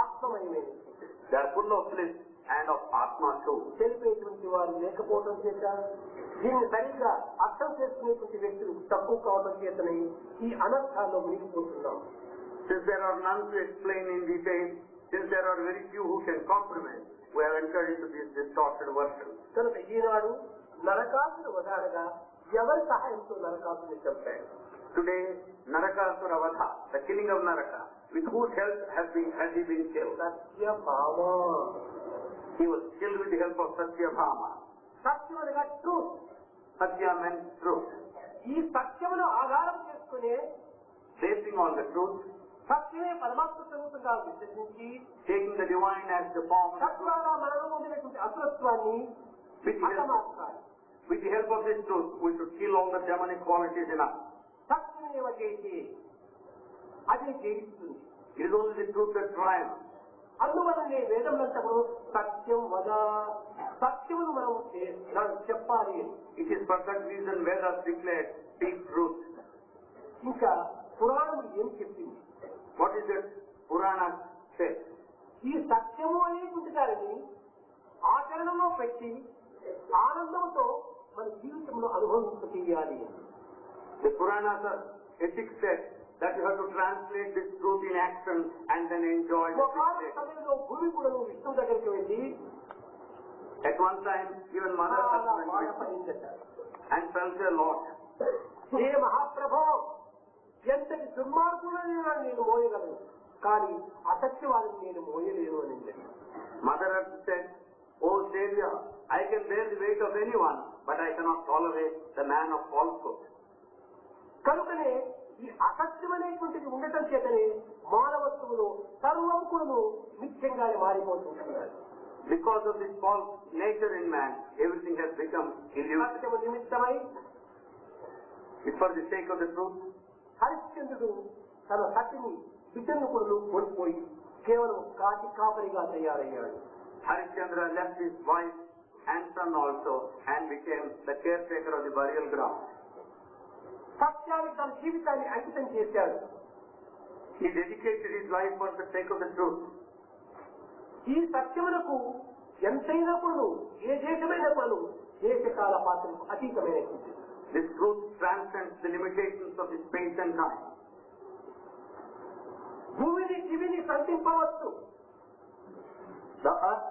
ఆత్మమయమైనటువంటిది. they are full of bliss and of Atma too. తెలిపేటువంటి వారు లేకపోవడం చేత దీన్ని సరిగ్గా అర్థం చేసుకునేటువంటి వ్యక్తులు తక్కువ కావడం చేతనే ఈ అనర్థాల్లో మునిగిపోతున్నాం. Since there are none to explain in detail, since there are very few who can comprehend, we have entered into this distorted version. కనుక ఈనాడు నరకాసుని ఉదాహరణగా ఎవరి సహాయంతో నరకాసుని చంపాడు? Today, Narakasura Vadha, the killing of Naraka, with whose help has he been killed? Satyabhama. He was killed with the help of Satyabhama. సత్యం అనగా truth. Satya meant truth. ఈ సత్యమును ఆధారం చేసుకునే basing on the truth, సత్యమే పరమాత్మ స్వరూపంగా విశ్వసించి taking the divine as the form of the truth. తద్వారా మనలో ఉండినటువంటి అసురత్వాన్ని హతమార్చాలి. With the help of this truth, we should kill all the demonic qualities in us. సత్యమేవ జయతే, అదే జయిస్తుంది. It is only the truth that triumphs. అందువలనే వేదములంతకు సత్యం వద, సత్యమును మనం చెప్పాలి. It is for that reason Vedas declare speak truth. ఇంకా పురాణం ఏం చెప్పింది? What is it Purana says? ఈ సత్యము అనేటువంటి దానిని ఆచరణలో పెట్టి ఆనందంతో మన జీవితంలో అనుభవింప చేయాలి. The Puranas are ethics said that you have to translate this truth in action and then enjoy the ఒకనొక సమయంలో భూమి కూడా విష్ణువు దగ్గరికి వెళ్ళి at one time even Mother బాధపడిందట. and felt a lot. హే మహాప్రభో, ఎంతటి దుర్మార్గులను నేను మోయగలను, కానీ అసత్యవాదిని నేను మోయలేను అని. Mother Earth said, "Oh Savior, I can bear the weight of anyone, but I cannot tolerate the man of falsehood." కనుకనే ఈ అసత్యమనేటువంటిది ఉండటం చేతనే మానవత్వంలో సర్వం కూడా మిథ్యంగానే మారిపోతుంటున్నారు. Because of this false nature in man, everything has become illusion. సత్యము నిమిత్తమై It's for the sake of the truth. హరిశ్చంద్రుడు తన సతిని బిడ్డను కూడా కోల్పోయి కేవలం కాపరిగా తయారయ్యాడు. Harishchandra left his wife and son also and became the caretaker of the burial ground. సత్యానికి తన జీవితాన్ని అంకితం చేశాడు. He dedicated his life for the sake of the truth. ఈ సత్యములకు ఎంతైనా కూడా ఏ దేశమైన కూడా దేశకాల పాత్రకు అతీతమైనటువంటి This truth transcends the limitations of the space and time. భూమిని దివిని సంతింపవచ్చు, The earth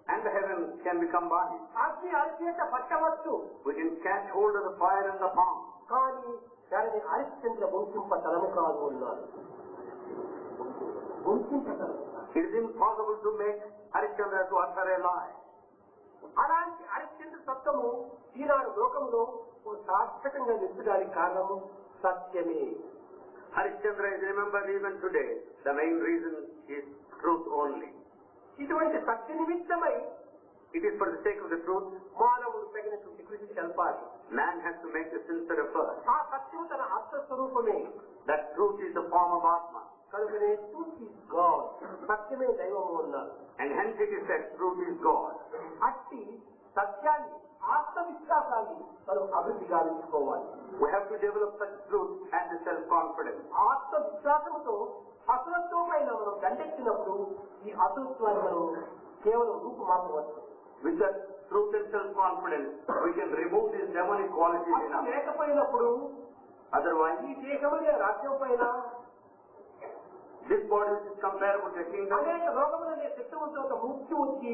and the heaven can be combined. అగ్ని అరిచేత పట్టవచ్చు, We can catch hold of the fire in the palm. కానీ దానిని హరిశ్చంద్ర గుంతింప తరము కాదు అన్నారు. గుంతింప తరము. It is impossible to make Harishchandra to utter a lie. అలాంటి హరిశ్చంద్ర సత్వము ఈనాడు లోకంలో శాశ్వతంగా నిలిచడానికి కారణము సత్యమే. Harishchandra is remembered even today. The main reason is truth only. ఇటువంటి సత్య నిమిత్తమై It is for the sake of the truth. మానవుడు తగినటువంటి కృషి తెలపాలి. Man has to make a sincere effort. ఆ సత్యము తన ఆత్మస్వరూపమే. That truth is the form of Atma. కనుకనే truth is God, సత్యమే దైవము అన్నారు. And hence it is said truth is God. అట్టి సత్యాన్ని ఆత్మవిశ్వాసాన్ని మనం అభివృద్ధి గావించుకోవాలి. We have to develop such truth and the self-confidence. ఆత్మవిశ్వాసంతో అసురత్వం పైన మనం దండెత్తినప్పుడు ఈ అసురత్వాన్ని మనం కేవలం రూపుమాపవచ్చు. With that truth and self-confidence, we can remove these demonic qualities in అది us. లేకపోయినప్పుడు Otherwise, ఈ దేశమనే రాజ్యం పైన this body which is comparable to a kingdom, అనేక రోగములనే శక్తివంతుల మృత్యు వచ్చి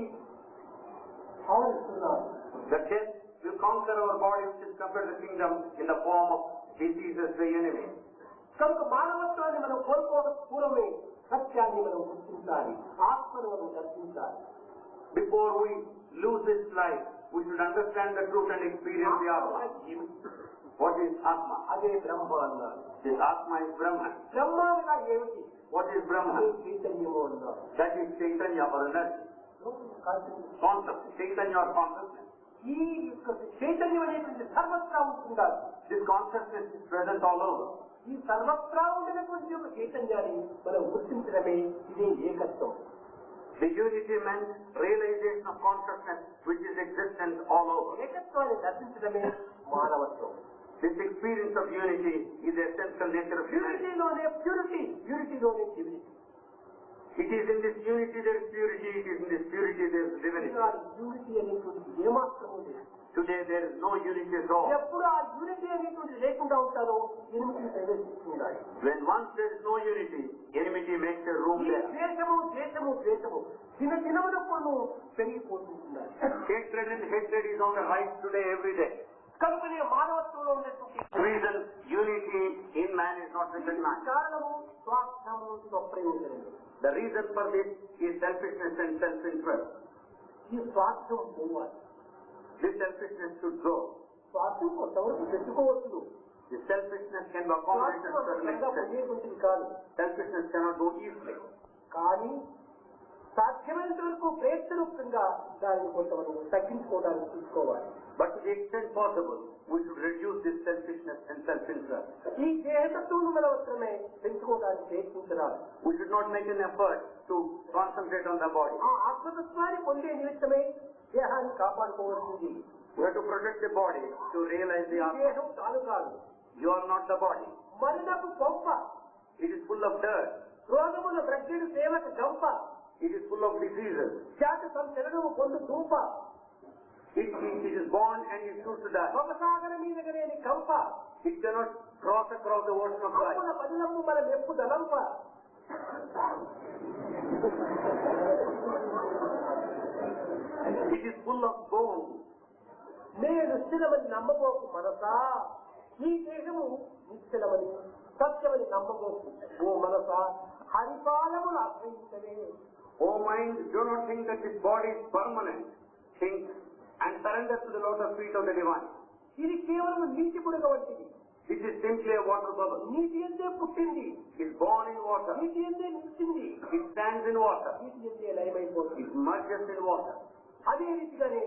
ఆవరిస్తున్నారు. the death will conquer our body which is compared to the kingdom in the form of diseases, the enemy. కనుక మానవత్వాన్ని మనం కోల్పోక పూర్వమే సత్యాన్ని మనం గుర్తించాలి, ఆత్మను మనం దర్శించాలి. Before we lose this life, we should understand the truth and experience the Atma. What is Atma? అదే బ్రహ్మ అన్నారు. This Atma is Brahman. బ్రహ్మానిగా ఏమిటి? What is అదే Brahman? చైతన్యము అన్నారు. That is Chaitanya or energy. Concept, Chaitanya or consciousness. ఈ యొక్క చైతన్యం అనేటువంటి సర్వత్రా ఉంటుండాలి. This consciousness is present all over. ఈ సర్వత్రా ఉండినటువంటి ఒక చైతన్యాన్ని మనం గుర్తించడమే ఇదే ఏకత్వం. The unity meant realization of consciousness which is existent all over. ఏకత్వాన్ని దర్శించడమే మానవత్వం. This experience of unity is the essential nature of humanity. యూనిటీలోనే ప్యూరిటీ, యూనిటీలోనే divinity. It is in this unity there is purity, it is in this purity there is divinity. Unity అనేటువంటి ఏమాత్రము లేదు. Today there is no unity at all. ఎప్పుడు ఆ unity అనేటువంటి లేకుండా ఉంటారో ఎనిమిది ప్రవేశిస్తున్నాయి. When once there is no unity, enmity makes a room ఈ there. ద్వేషము ద్వేషము ద్వేషము దినదినమునప్పుడు పెరిగిపోతుంటున్నాయి. Hatred and hatred is on the rise today every day. కనుకనే మానవత్వంలో ఉన్నటువంటి Reason unity in man is not recognized. కారణము స్వార్థము, స్వప్రయోజనము. The reason for this is selfishness and self-interest. ఈ స్వార్థం పోవాలి. This selfishness should go. స్వార్థం కొంతవరకు పెట్టుకోవచ్చు. The selfishness can be accommodated to a certain extent. పోయేటువంటిది కాదు. Selfishness cannot go easily. కానీ సాధ్యమైనంత వరకు ప్రయత్నరూపంగా దానిని కొంత మనం తగ్గించుకోవడానికి చూసుకోవాలి. But to the extent possible, we should reduce this selfishness and self-interest. ఈ దేహతత్వం మాత్రమే పెంచుకోవడానికి ప్రయత్నించాలి. We should not make an effort to concentrate on the body. ఆ ఆత్మతత్వాన్ని పొందే నిమిత్తమే దేహాన్ని కాపాడుకోవాల్సింది. We have to protect the body to realize the Atma. దేహం తాను కాదు. You are not the body. మరణపు కొంప. It is full of dirt. రోగముల బ్రగ్గెడు సేవక గంప. It is full of diseases. జాత సంచలనము పొందు ధూప. It is born and it shoots to die. భవసాగర మీద లేని కంప. It cannot cross across the ocean of life. అప్పుల పదిలంపు మన మెప్పు దలంప. It is full of bones. నేను స్థిరమని నమ్మబోకు మనసా. ఈ దేహము నిశ్చలమని సత్యమని నమ్మబోకు ఓ మనసా. హరిపాలములు ఆశ్రయించలే. O mind, do not think that this body is permanent. Think and surrender to the lotus feet of the divine. ఇది కేవలం నీటి బుడగ వంటిది. This is simply a water bubble. నీటి ఎందే పుట్టింది. It is born in water. నీటి ఎందే నిలిచింది. It stands in water. నీటి ఎందే లయమైపోతుంది. It merges in water. అదే రీతిగానే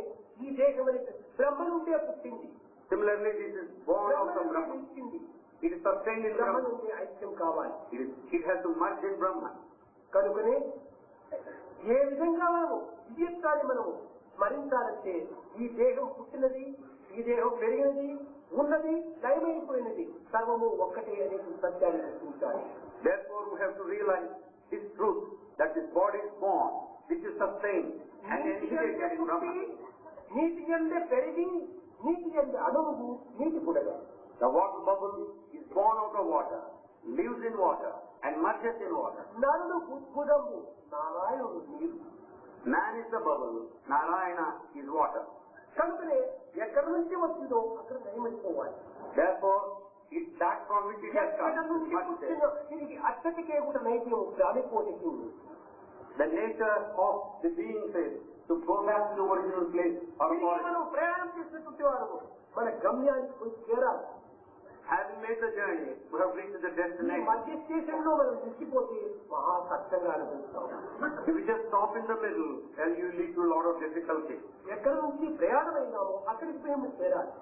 ఈ దేశం అనేది బ్రహ్మ నుండే పుట్టింది. Similarly, this is born out of Brahman. నిలిచింది. It is sustained in Brahma Brahman. నుండి ఐక్యం కావాలి. It has to merge in Brahman. కనుకనే ఏ విధంగా మనము దివ్యత్వాన్ని మనము స్మరించాలంటే ఈ దేహం పుట్టినది, ఈ దేహం పెరిగినది, ఉన్నది, లయమైపోయినది సర్వము ఒక్కటే అనే సత్యాన్ని గుర్తించాలి. Therefore, we have to realize this truth that this body is born, this is sustained and integrated in Brahman. నీటి ఎందే పెరిగి, నీటి ఎందే అణువు, నీటి బుడగ. The water bubble is born out of water, lives in water and merges in water. నరుడు బుద్భుదము, నారాయణుడు నీరు. Man is the bubble, Narayana is water. కనుకనే ఎక్కడి నుంచి వచ్చిందో అక్కడ నయమైపోవాలి. Therefore, it's that from which it has ఎక్కడి come. నుంచి పుట్టిన తిరిగి అచ్చటికే కూడా నైద్యం ప్రాణిపోతుంది. The nature of the being is to go back to the original place or origin. మనం ప్రయాణం చేసినటువంటి వారు మన గమ్యానికి పోయి చేరాలి. Having made the journey, we have reached the ఈ destination. మధ్య స్టేషన్ లో మనం నిలిచిపోతే మహా కష్టంగా అనిపిస్తాం. If you just stop in the middle, then you lead to a lot of difficulty. ఎక్కడి నుంచి ప్రయాణం అయినామో అక్కడికి మేము చేరాలి.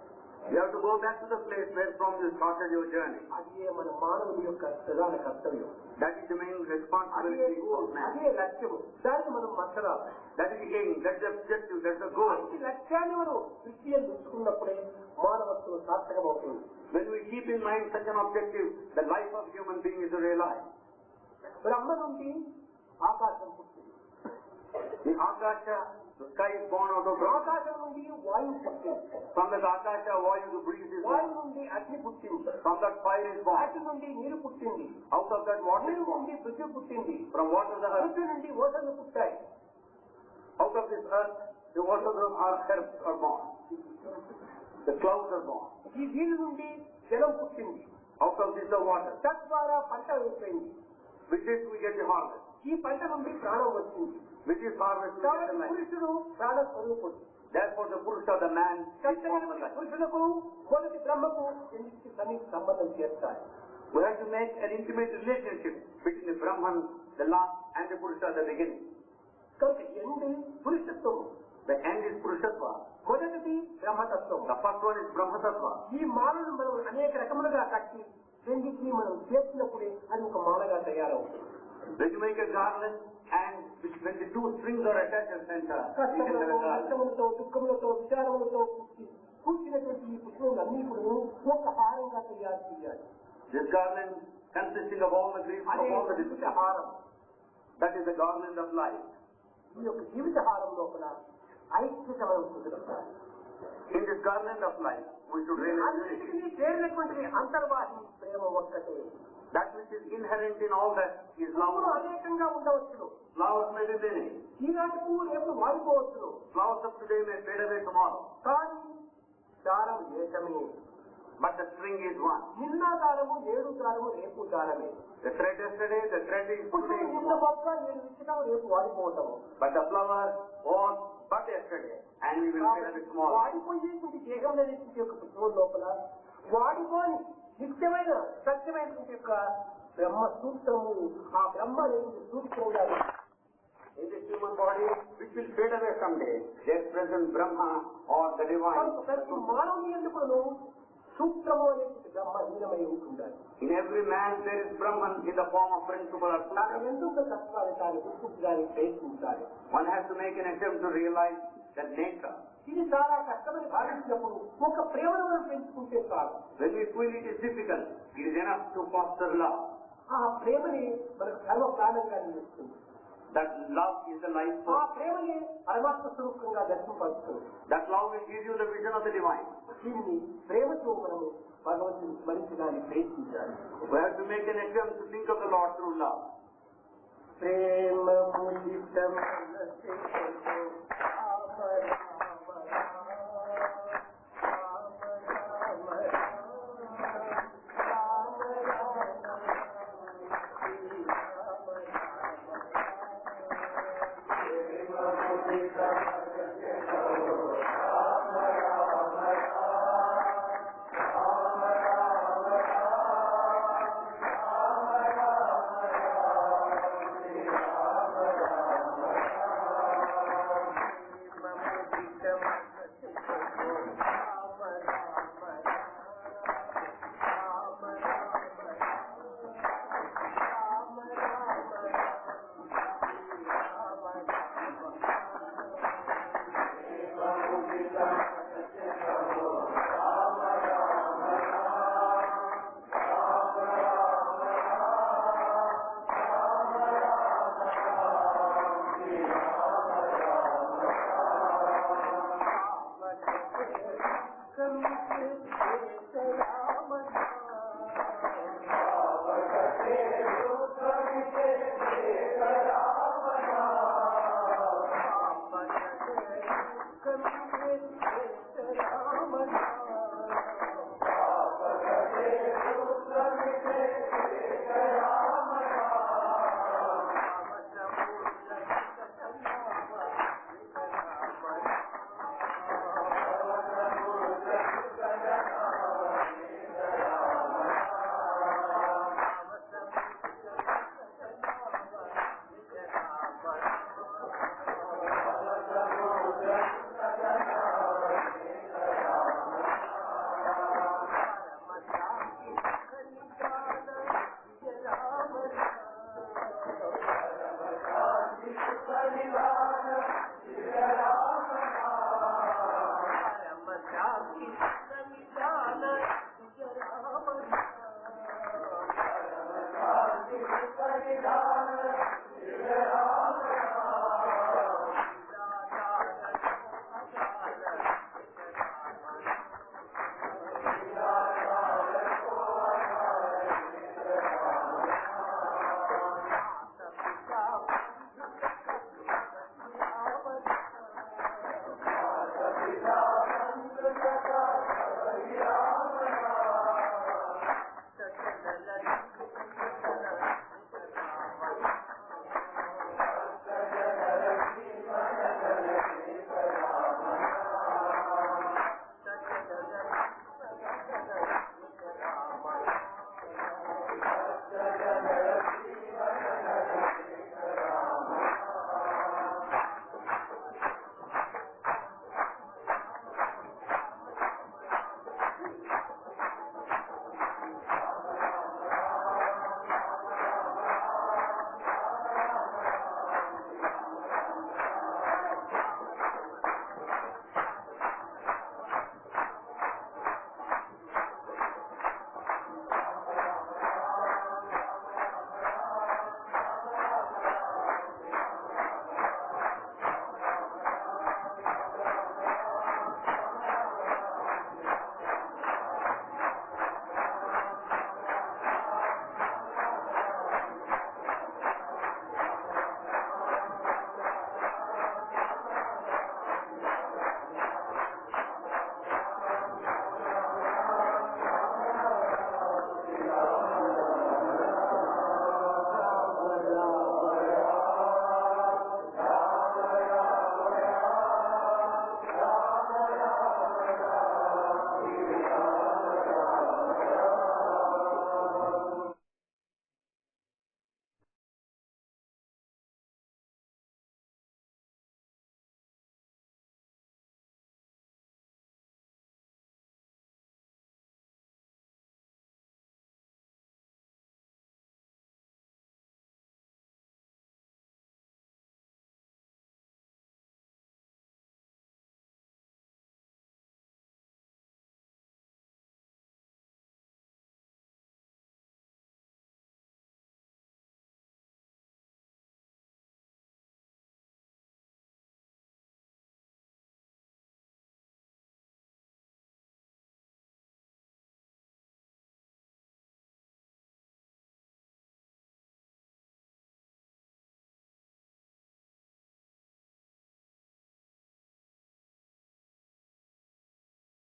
You have to go back to the place where from you started your journey. అదే మన మానవుని యొక్క ప్రధాన కర్తవ్యం. That is the main responsibility of man. అదే లక్ష్యము. దానికి మనం మచ్చరాలి. That is the aim, that's the objective, that's the goal. ఈ లక్ష్యాన్ని మనం దృష్టిలో ఉంచుకున్నప్పుడే మానవత్వం సార్థకమవుతుంది. When we keep in mind such an objective, the life of human being is realized. బ్రహ్మ నుండి ఆకాశం పుట్టింది. The Akasha, the sky is born out of Brahma. ఆకాశం నుండి వాయువు పుట్టింది. From that Akasha, Vayu, the breeze is వాయు born. నుండి అగ్ని పుట్టింది. From that fire is born. అగ్ని నుండి నీరు పుట్టింది. Out of that water నీరు is born. నుండి పృథ్వీ పుట్టింది. From water the earth. Prithvi నుండి ఓషన్లు పుట్టాయి. Out of this earth, the waters of our earth are born. The clouds are born. ఈ నీరు నుండి జలం పుట్టింది. Out of this the water. తద్వారా పంట అయిపోయింది. With this we get the harvest. ఈ పంట నుండి ప్రాణం వచ్చింది. With this harvest we get కాబట్టి the life. పురుషుడు ప్రాణ స్వరూపుడు. Therefore the Purusha, the man, is born కష్టమైన for life. పురుషులకు మొదటి బ్రహ్మకు ఎందుకు సమీప సంబంధం చేస్తారు. We have to make an intimate relationship between the Brahman, the last, and the Purusha, the beginning. కనుక ఎందు పురుషత్వం. The end is Purushatva. మొదటిది బ్రహ్మతత్వం. The first one is Brahmatattva. ఈ మాలను మనం అనేక రకములుగా కట్టి రెండింటినీ మనం చేసినప్పుడే అది ఒక మాలగా తయారవుతుంది. When you make a garland and when the two strings are attached at the center, you can have a garland. కష్టములతో, దుఃఖములతో, విచారములతో కూర్చున్నటువంటి ఈ పుష్పములు అన్ని కూడా ఒక హారంగా తయారు చేయాలి. This garland consisting of all the griefs అదే of all the Jeevitha diseases. హారం. That is the garland of life. ఈ యొక్క జీవిత హారం లోపల ఐక్యత మనం కుదురుతాం. In this garland of life, we should realize అన్నిటికీ చేరినటువంటిది అంతర్వాహి ప్రేమ ఒక్కటే. that which is inherent in all that is love. పువ్వులు అనేకంగా ఉండవచ్చును. Flowers may be many. ఈనాటి పువ్వు రేపు వాడిపోవచ్చును. Flowers of today may fade away tomorrow. కానీ దారం ఏకమే. But the string is one. నిన్న దారము, నేడు దారము, రేపు దారమే. The thread yesterday, the thread is ఇప్పుడు today. నిన్న మొక్క నేను విచ్చటం, రేపు వాడిపోవటము. But the flower was but yesterday, and we will fade away tomorrow. వాడిపోయేటువంటి దేహం అనేటువంటి యొక్క పుష్పం లోపల వాడిపోని నిత్యమైన సత్యమైనటువంటి యొక్క బ్రహ్మ సూత్రము, ఆ బ్రహ్మ అనేది సూత్రంగా in this human body, which will fade away someday, there present Brahma or the divine. ప్రతి మానవుని ఎందుకు సూత్రము అనేది బ్రహ్మ లీనమై ఉంటుండాలి. In every man there is Brahman in the form of principle or తాను sutra. ఎందుకు తత్వాన్ని తాను గుర్తించడానికి ప్రయత్నించాలి. One has to make an attempt to realize that nature. ఇది చాలా కష్టమని భావించినప్పుడు ఒక ప్రేమను మనం పెంచుకుంటే చాలు. When we feel it is difficult, it is enough to foster love. ఆ ప్రేమని మనకు సర్వ ప్రాణంగా నిలుస్తుంది. That love is the life ఆ force. ప్రేమని పరమాత్మ స్వరూపంగా దర్శింపడుతుంది. That love will give you the vision of the divine. దీన్ని ప్రేమతో మనము భగవంతుని స్మరించడానికి ప్రయత్నించాలి. We have to make an attempt to think of the Lord through love. Prema ముదితం